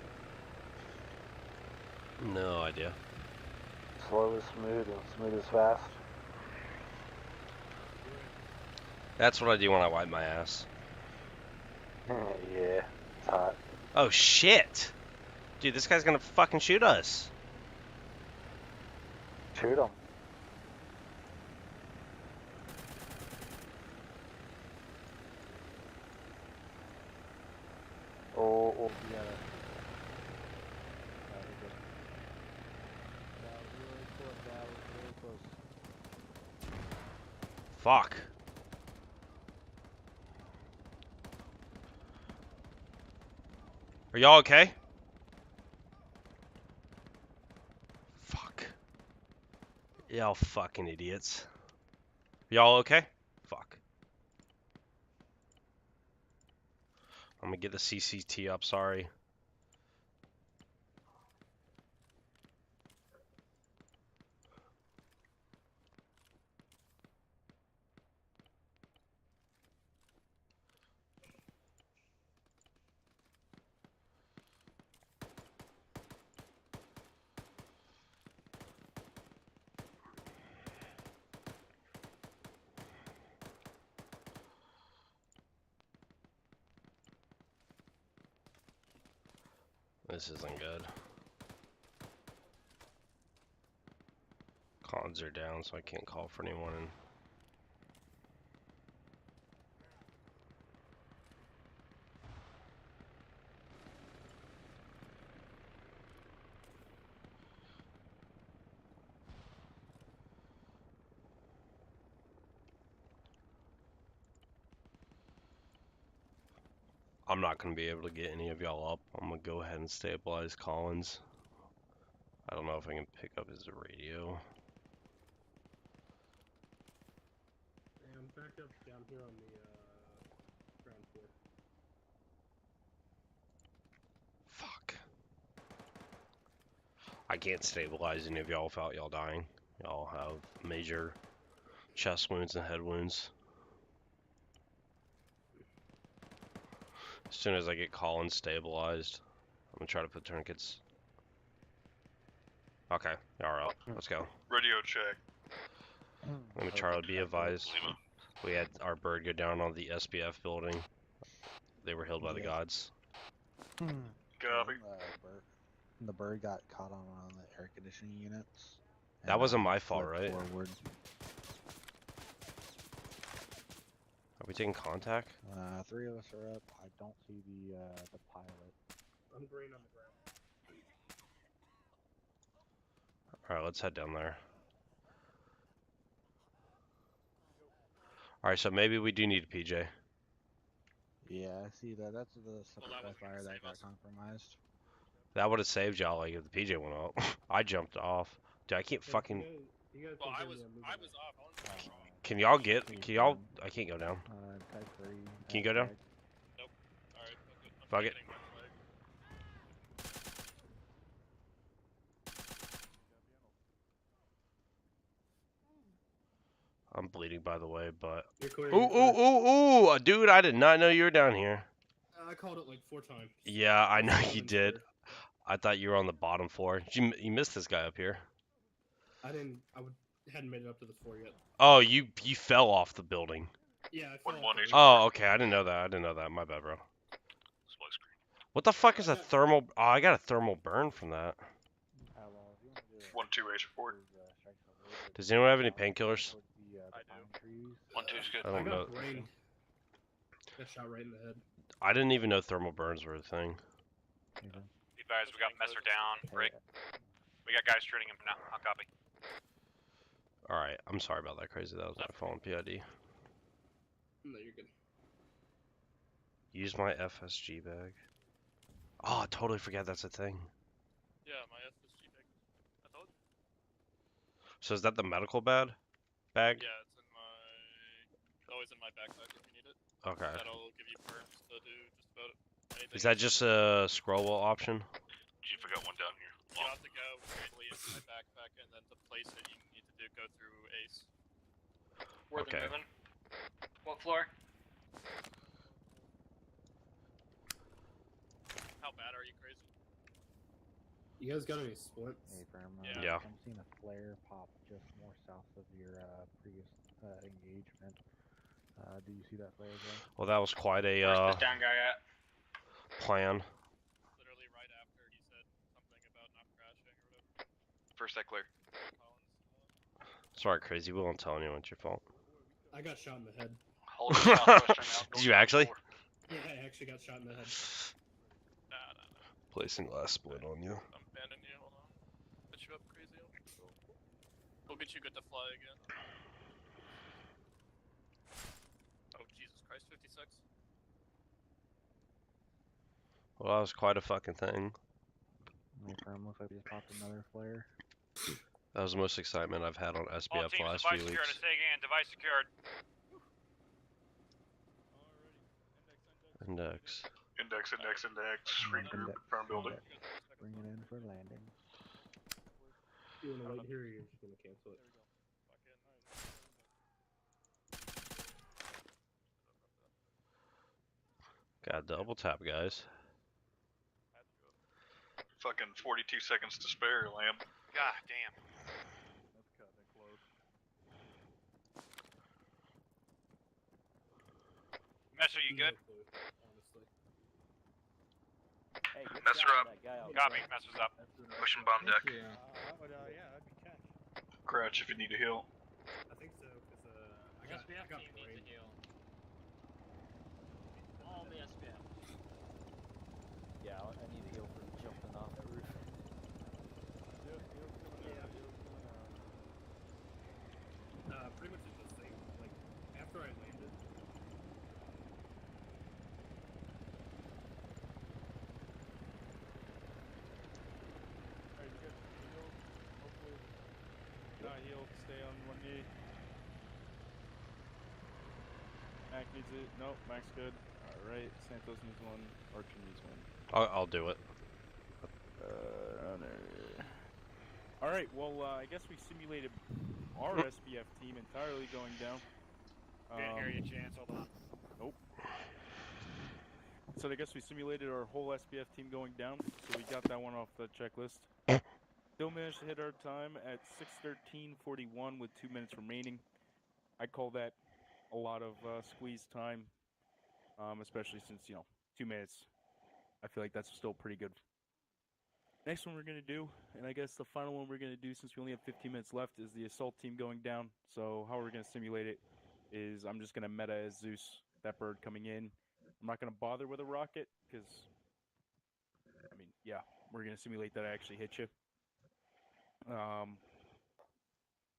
No idea. Slow is smooth and smooth is fast. That's what I do when I wipe my ass. Yeah, it's hot. Oh shit! Dude, this guy's gonna fucking shoot us. Shoot him. Oh, yeah. Fuck. Are y'all okay? Fuck. Y'all fucking idiots. Y'all okay? Fuck. I'm gonna get the CCT up, sorry. This isn't good. Cons are down, so I can't call for anyone. I'm not going to be able to get any of y'all up. I'm going to go ahead and stabilize Collins. I don't know if I can pick up his radio. Yeah, I'm back up down here on the ground floor. I can't stabilize any of y'all without y'all dying. Y'all have major chest wounds and head wounds. As soon as I get Colin stabilized, I'm gonna try to put tourniquets. Okay, alright, let's go. Radio check. Let me Charlie be advised. We had our bird go down on the SPF building. They were healed by the gods. Copy. The bird got caught on one of the air conditioning units. That wasn't my fault, flipped right? Forward. Are we taking contact? 3 of us are up. I don't see the pilot. I'm green on the ground. Alright, let's head down there. Alright, so maybe we do need a PJ. Yeah, I see that. That's the supply fire that got compromised. That would have saved y'all like if the PJ went out. I jumped off. Dude, I can't fucking... Well, I was off. I wasn't wrong. Can y'all get... Can y'all... I can't go down. Type 3. Can you go down? Nope. Alright, Fuck it. I'm bleeding, by the way, but... Ooh! Dude, I did not know you were down here. I called it like 4 times. Yeah, I know you did. I thought you were on the bottom floor. You missed this guy up here. I hadn't made it up to the floor yet. Oh, you fell off the building. Yeah, I fell off. Oh, okay. I didn't know that. My bad, bro. What the fuck is a thermal... Oh, I got a thermal burn from that. 1-2 H report. Does anyone have any painkillers? I do. 1-2's good. I don't know. Got shot right in the head. I didn't even know thermal burns were a thing. Be advised, we got Messer down. Break. We got guys shooting him now. I'll copy. Alright, I'm sorry about that, Crazy. That was my phone PID. No, you're good. Use my FSG bag. Oh, I totally forgot that's a thing. Yeah, my FSG bag. I thought. So is that the medical bag? Yeah, it's in my. It's always in my backpack if you need it. Okay. That'll give you perms to do just about anything. Is that just a scroll option? You forgot one down here. You have to go straight into my backpack, and then to place it, you need to go through ACE. Where they're moving? What floor? How bad are you, Crazy? You guys got any splits? Hey, firm. Yeah. I'm seeing a flare pop just more south of your previous engagement. Do you see that flare as well? Well, that was quite a Where's this down guy at? plan. Literally right after he said something about not crashing or whatever. First that clear. Sorry, Crazy. We won't tell anyone it's your fault. I got shot in the head. Hold it southwestern out. Did you actually? Yeah, I actually got shot in the head. Nah. Placing glass split on you. I'm banning you. Hold on. Put you up, Crazy. We'll get you good to fly again. Oh, Jesus Christ, 56. Well, that was quite a fucking thing. Hey, firm. Looks like we just popped another flare. That was the most excitement I've had on All SBF teams, last device few secured. weeks. Stay in. Device secured. Index. Index. Regroup. Confirm building. Bring it in for landing. You wanna wait here, or you're just gonna cancel it? Got double tap, guys. Fucking 42 seconds to spare, Lamb. God damn. That's cutting it close. Messer, you good? Honestly. Hey, good Messer shot up. on that guy out Copy. there. Messer's up. Pushing bomb deck. Yeah, that'd be catch. Crouch if you need a heal. I think so, because I got SPF team needs brain. a heal. All the SPF. Yeah, I need a heal for jumping off the roof. Pretty much it's the same. Like, after I landed, Not healed, stay on one knee. Mac needs it. Nope, Mac's good. Alright, Santos needs one. Archer needs one. I'll do it. Runner. All right. Well, I guess we simulated our SBF team entirely going down. Can't hear you, Chance. Hold on. Nope. So I guess we simulated our whole SBF team going down. So we got that one off the checklist. Still managed to hit our time at 6:13:41 with 2 minutes remaining. I call that a lot of squeeze time, especially since 2 minutes. I feel like that's still pretty good. Next one we're gonna do, and I guess the final one we're gonna do since we only have 15 minutes left, is the assault team going down. So how we're gonna simulate it is I'm just gonna meta as Zeus, that bird coming in. I'm not gonna bother with a rocket because, I mean, yeah, we're gonna simulate that I actually hit you.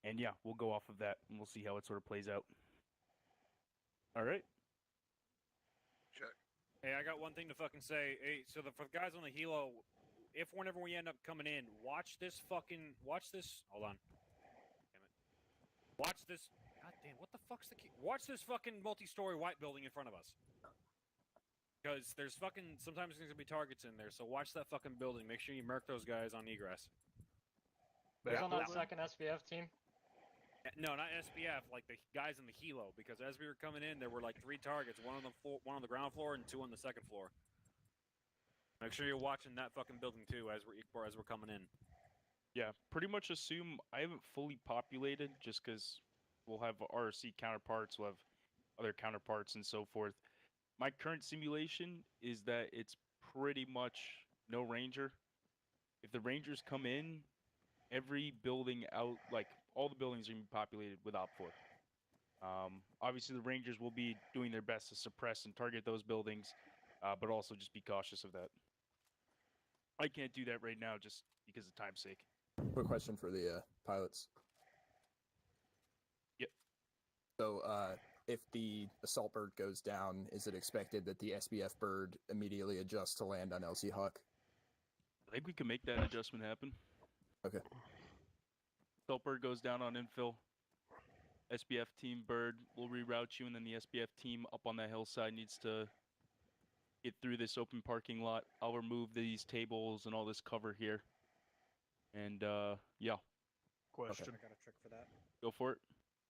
And yeah, we'll go off of that and we'll see how it sort of plays out. All right. Check. Hey, I got one thing to fucking say. Hey, so for the guys on the helo, if whenever we end up coming in, watch this. Hold on. Damn it. Watch this. God damn, what the fuck's the key? Watch this fucking multi-story white building in front of us. Because there's sometimes there's gonna be targets in there, so watch that fucking building. Make sure you murk those guys on egress. Who's on that second SBF team? No, not SBF, like the guys in the helo, because as we were coming in, there were like 3 targets, one on the ground floor and 2 on the second floor. Make sure you're watching that fucking building too as we're coming in. Yeah, pretty much assume I haven't fully populated just because we'll have RC counterparts, we'll have other counterparts and so forth. My current simulation is that it's pretty much no ranger. If the rangers come in, every building out, like all the buildings are going to be populated with OPFOR. Obviously, the rangers will be doing their best to suppress and target those buildings, but also just be cautious of that. I can't do that right now just because of time's sake. Quick question for the pilots. Yep. So, if the assault bird goes down, is it expected that the SBF bird immediately adjusts to land on LC Hawk? I think we can make that adjustment happen. Okay. Assault bird goes down on infill. SBF team bird will reroute you, and then the SBF team up on that hillside needs to get through this open parking lot. I'll remove these tables and all this cover here. And, yeah. Question. I got a trick for that. Go for it.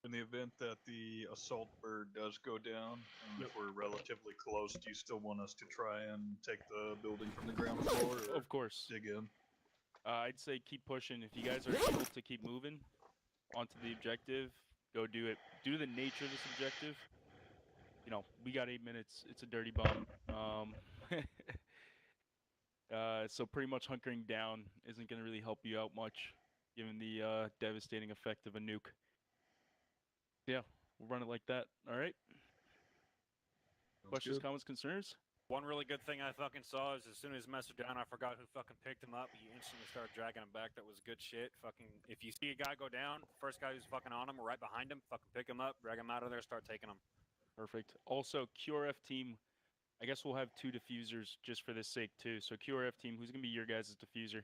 In the event that the assault bird does go down, and if we're relatively close, do you still want us to try and take the building from the ground floor? Or of course. Dig in. I'd say keep pushing. If you guys are able to keep moving onto the objective, go do it. Due to the nature of this objective, we got 8 minutes. It's a dirty bomb. So pretty much hunkering down isn't going to really help you out much, given the devastating effect of a nuke. Yeah, we'll run it like that. All right. Questions, comments, concerns? One really good thing I fucking saw is as soon as he messed down, I forgot who fucking picked him up. You instantly start dragging him back. That was good shit. Fucking, if you see a guy go down, first guy who's fucking on him or right behind him, fucking pick him up, drag him out of there, start taking him. Perfect. Also, QRF team, I guess we'll have 2 diffusers just for this sake too. So QRF team, who's gonna be your guys' diffuser?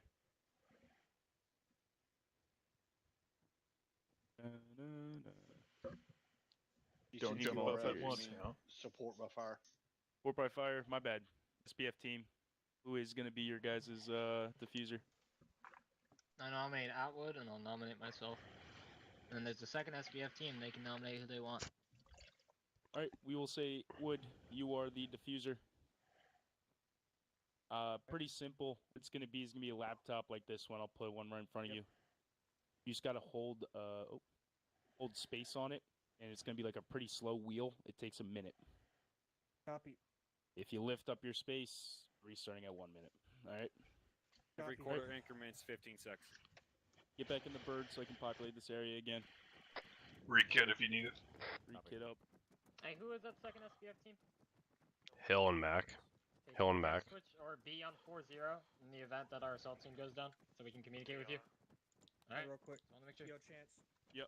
Don't jump off at once now. Support by fire. Support by fire, my bad. SPF team, who is going to be your guys' diffuser? I nominate Atwood, and I'll nominate myself. And then there's the second SBF team, they can nominate who they want. Alright, we will say, Wood, you are the diffuser. Pretty simple. It's gonna be a laptop like this one. I'll put one right in front of you. You just gotta hold space on it, and it's gonna be like a pretty slow wheel. It takes a minute. Copy. If you lift up your space, restarting at 1 minute. Alright? Every quarter increments 15 seconds. Get back in the bird so I can populate this area again. Rekit if you need it. Rekit up. Hey, who is that second SBF team? Hill and Mac. Hill and Mac. Switch or be on 4-0 in the event that our assault team goes down, so we can communicate with you. Alright. Real quick. I want to make sure. Yo, Chance. Yep.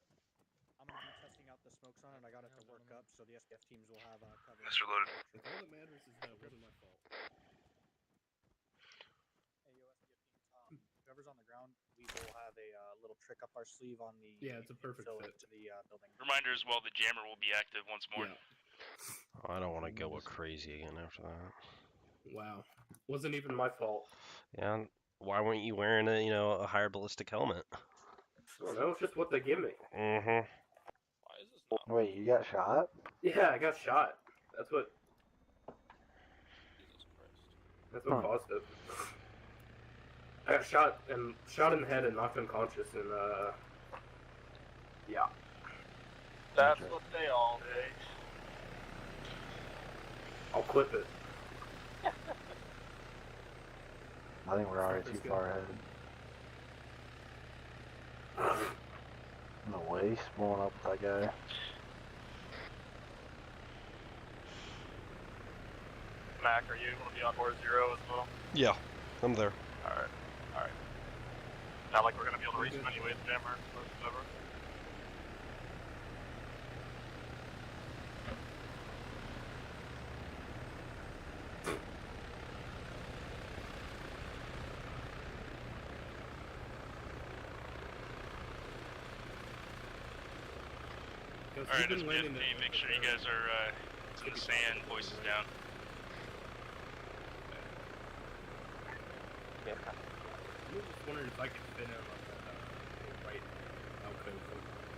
I'm gonna be testing out the smokes on it. I got it to work up, so the SBF teams will have cover. Mr. Loaded. All that matters is that it wasn't my fault. Hey, yo, SBF team. Whoever's on the ground, we will have a little trick up our sleeve on the. Yeah, it's a perfect fit. To the building. Reminder as well, the jammer will be active once more. Yeah. Oh, I don't want to go crazy again after that. Wow. Wasn't even my fault. Yeah, Why weren't you wearing a higher ballistic helmet? I don't know. It's just what they give me. Mm-hmm. Wait, you got shot? Yeah, I got shot. That's what. That's what Huh. caused it. I got shot in the head and knocked unconscious, and yeah. That's what they all say. I'll clip it. I think we're already too far ahead. No way, he's blowing up with that guy. Mac, are you going to be on board 0 as well? Yeah, I'm there. Alright, alright. Not like we're going to be able to reach him anyways, Jammer, or whatever. Alright, SPF team, make sure you guys are in the sand, voices down. Yeah. I was just wondering if I could fit him on the right outcome.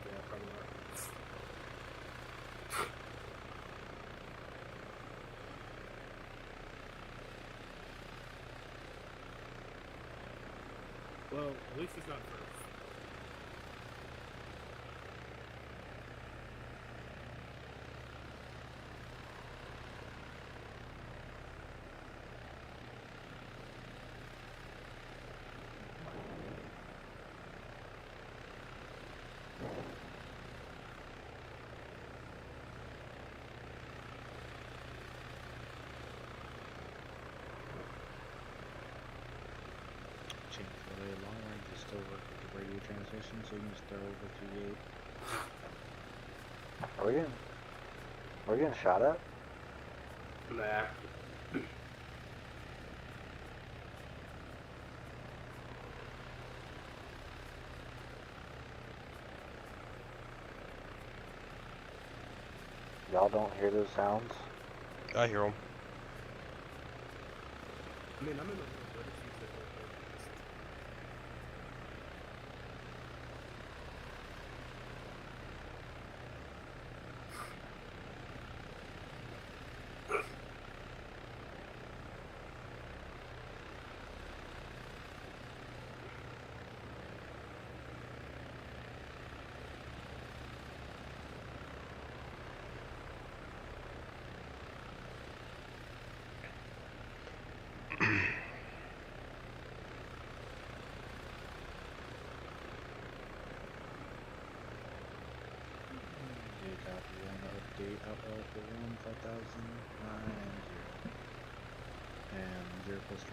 Yeah, probably not. Well, at least he's not first. Change for the long range to still work with the radio transmission, so you can just throw over 38. Are we getting shot at? Nah. Y'all don't hear those sounds? I hear them. I mean, I'm in the Copy, on the update outlet for 1, 5,000, 9, and 0. And 0 plus 25.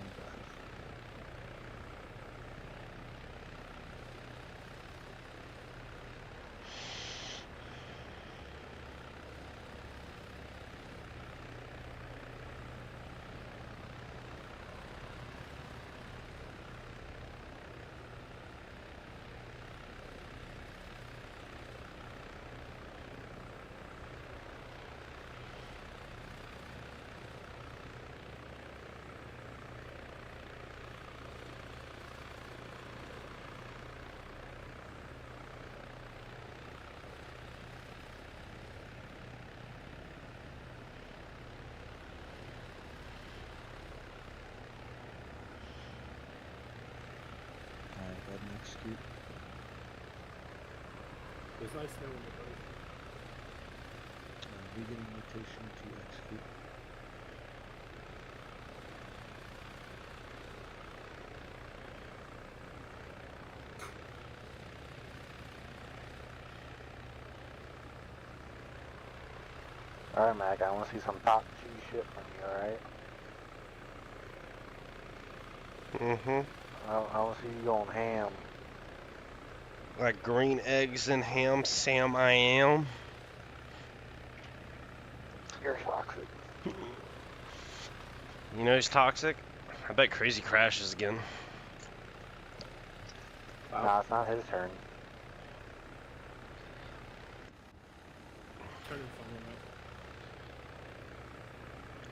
Alright, go ahead and execute. There's nice snow in the boat. Beginning rotation to execute. Alright, Mac, I want to see some top G shit from you, alright? Mm-hmm. I want to see you going ham. Like green eggs and ham, Sam I am. You're toxic. You know who's toxic? I bet Crazy crashes again. Nah, it's not his turn.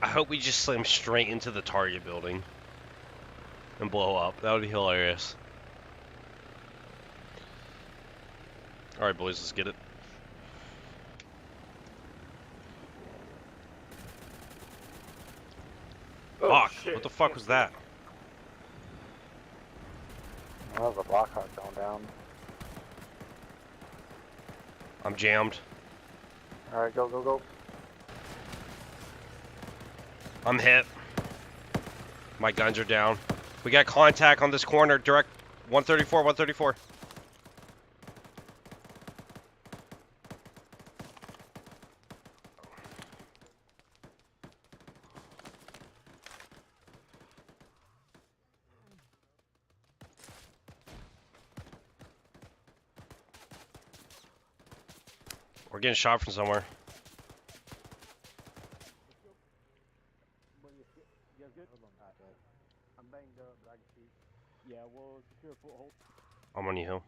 I hope we just slam straight into the target building. and blow up. That would be hilarious. Alright, boys, let's get it. Oh, Fuck! shit. What the fuck was that? That was a Blackhawk going down. I'm jammed. Alright, go, go, go. I'm hit. My guns are down. We got contact on this corner, direct 134, 134. We're getting shot from somewhere. You guys good? I'm banged up, but I can shoot. Yeah, we'll secure a foothold. I'm on you.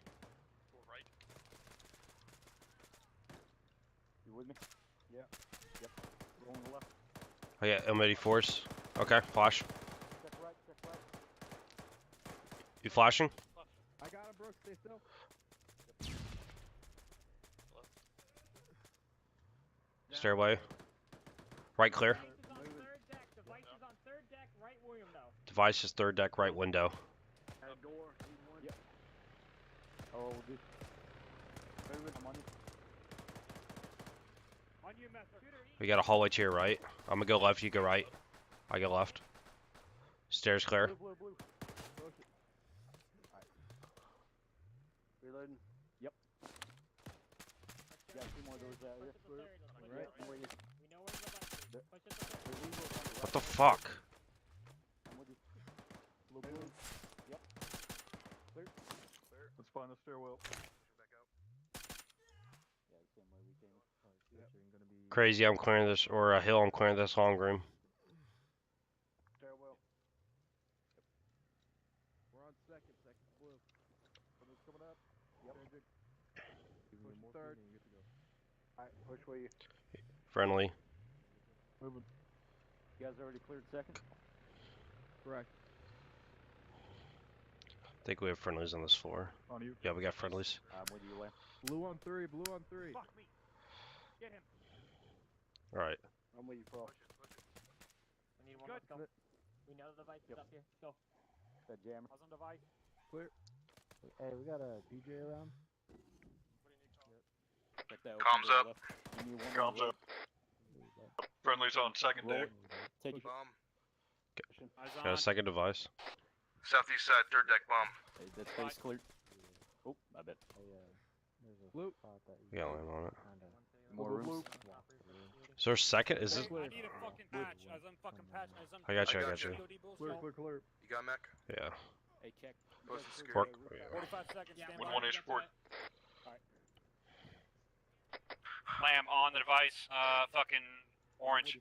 Right. You with me? Yeah. Yep. Rolling left. Oh yeah, M84s. Okay, flash. Check right, check right. You flashing? I got him, Brooks. Stay still. Stairway. Right clear. Device is third deck, right window. Yep. Oh, dude. I'm on you. On you, Master. We got a hallway to your right. I'm gonna go left, you go right. I go left. Stairs clear. Blue, blue, blue. Push it. Alright. Reloading. Yep. Got two more doors out here. Right. Where you? What the fuck? I'm with you. Blue, blue. Yep. Clear. Clear. Let's find a stairwell. Back out. Yeah, the same way we came. Gonna be Crazy, I'm clearing this, or a hill, I'm clearing this long room. stairwell. Yep. We're on second blue. Somebody's coming up. Yep. Push third. Alright, push where you. Friendly. Moving. You guys already cleared second? Correct. I think we have friendlies on this floor. On you. Yeah, we got friendlies. I'm with you, Lamb. Blue on three, blue on three. Fuck me. Get him. Alright. I'm with you, Pro. We need one. Let's go. We know the device is up here. Go. That jammer. I was on device. Clear. Hey, we got a PJ around. Check that Comms open door up. left. Give me one Comms more up. Friendly's on second Roll deck. it. Take it. Bomb. Got a second device. Southeast side, third deck bomb. Hey, that space cleared. Oh, I bet. Blue. We got land on it. More rooms. Is there a second? Is this? I need a fucking patch. As I'm fucking patching. As I'm I got you, I got you. Clear, clear, clear. You got mech? Yeah. Hey, check. Post the Work. security. Yeah. 45 seconds. Stand by. 1-1 support. Lamb on the device. Fucking orange.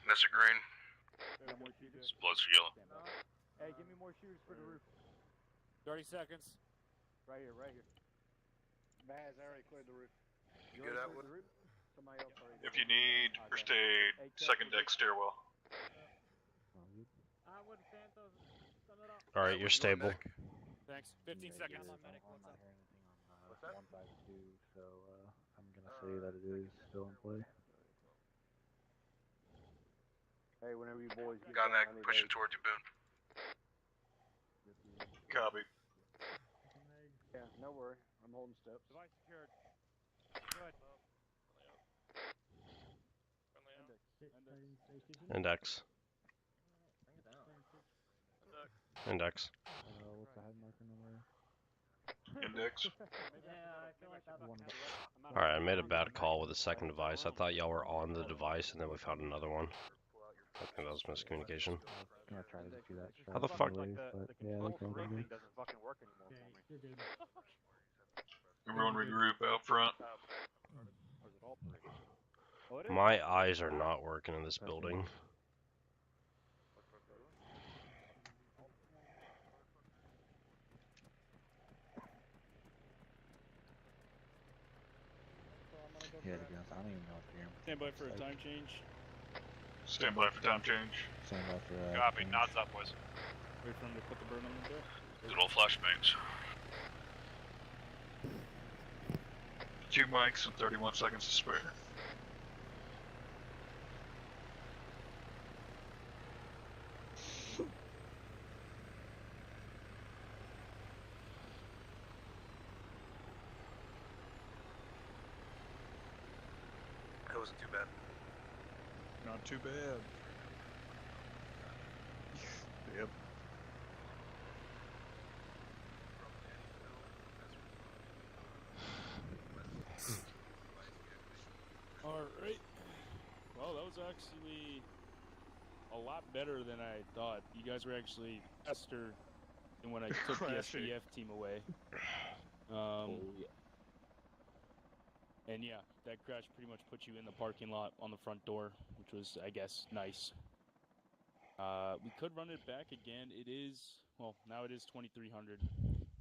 Mr. Green. Explosive yellow. Hey, give me more shooters for the roof. 30 seconds. Right here, right here. Baz, I already cleared the roof. You good out with? Somebody else already. If you need first aid, second deck stairwell. Alright, you're stable. Thanks. 15 seconds. I don't hear anything on 152, so I'm gonna say that it is still in play. Hey, whenever you boys get Got down, mech pushing towards you, Boone. Copy. Yeah, no worry. I'm holding steps. Device secured. Good. Index. Index. What's the head marker number? Index. Alright, I made a bad call with the second device. I thought y'all were on the device and then we found another one. I think that was miscommunication. Yeah, try to do that. How the fuck? Anyways, but yeah, that's all good. doesn't fucking work anymore for me. Everyone regroup out front. My eyes are not working in this building. Yeah, to be honest, I don't even know if you're Stand by for a time change. Stand by for time change. Stand by for Copy. Nods up, boys. Wait for him to put the bird on the door. Good old flashbangs. 2 mics and 31 seconds to spare. That wasn't too bad. Not too bad. Yep. Alright. Well, that was actually a lot better than I thought. You guys were actually faster than when I took the SPF team away. And yeah, that crash pretty much put you in the parking lot on the front door, which was, I guess, nice. We could run it back again. It is, well, now it is 2300.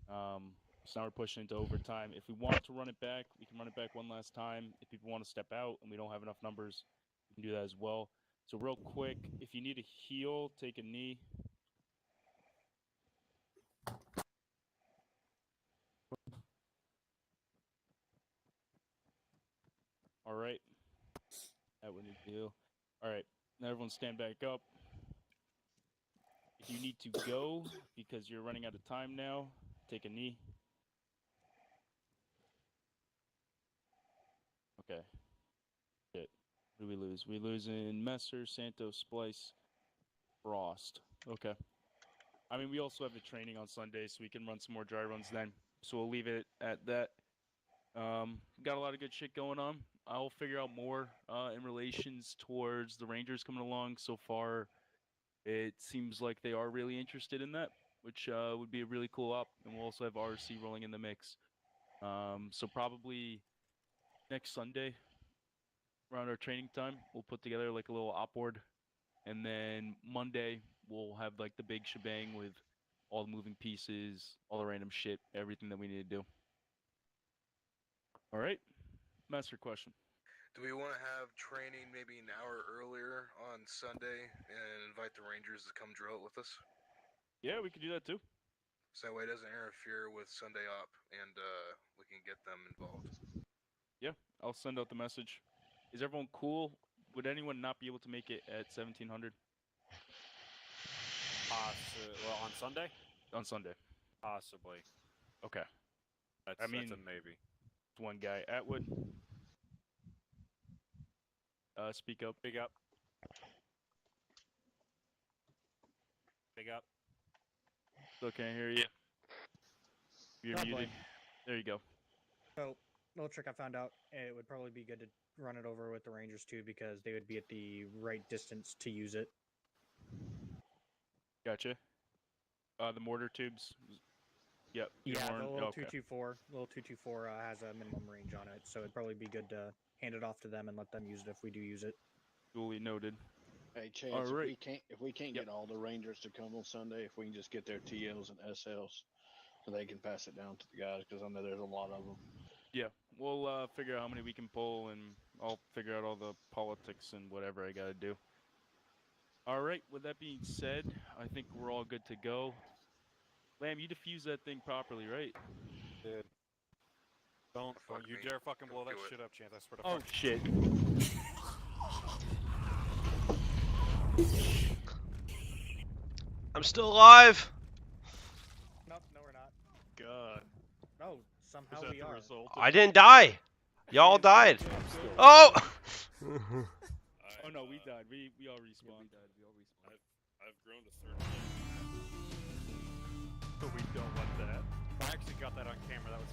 So now we're pushing into overtime. If we want to run it back, we can run it back one last time. If people want to step out and we don't have enough numbers, we can do that as well. So real quick, if you need a heal, take a knee. All right. That wouldn't deal. All right. Now everyone stand back up. If you need to go because you're running out of time now, take a knee. Okay. Shit. Who do we lose? We lose in Messer, Santos, Splice, Frost. Okay. I mean, we also have the training on Sunday, so we can run some more dry runs then. So we'll leave it at that. Got a lot of good shit going on. I'll figure out more in relations towards the Rangers coming along. So far, it seems like they are really interested in that, which would be a really cool op. And we'll also have RC rolling in the mix. So probably next Sunday, around our training time, we'll put together like a little op board. And then Monday, we'll have like the big shebang with all the moving pieces, all the random shit, everything that we need to do. All right. Master question. Do we want to have training maybe an hour earlier on Sunday and invite the Rangers to come drill it with us? Yeah, we could do that too. So that way it doesn't interfere with Sunday op and we can get them involved. Yeah, I'll send out the message. Is everyone cool? Would anyone not be able to make it at 1700? Well, on Sunday? On Sunday. Possibly. Okay. That's a maybe. One guy. Atwood. Speak up. Big up. Big up. Still can't hear you. You're muted. There you go. So, little trick I found out, it would probably be good to run it over with the Rangers too, because they would be at the right distance to use it. Gotcha. The mortar tubes. Yep. Yeah, the little 224. Little 224 has a minimum range on it, so it'd probably be good to hand it off to them and let them use it if we do use it. Duly noted. Hey, Chance, All right. if we can't get all the Rangers to come on Sunday, if we can just get their TLs and SLs, so they can pass it down to the guys, because I know there's a lot of them. Yeah, we'll figure out how many we can pull, and I'll figure out all the politics and whatever I gotta do. All right, with that being said, I think we're all good to go. Lamb, you defused that thing properly, right? Dude. Don't you dare fucking blow that shit up, Chance. I swear to Oh, fuck. shit. I'm still alive! Nope, no we're not. God. No, somehow we are. I didn't die! Y'all died! Oh! Oh no, we died. We all respawned. I've grown to 30. So we don't want that. I actually got that on camera. That was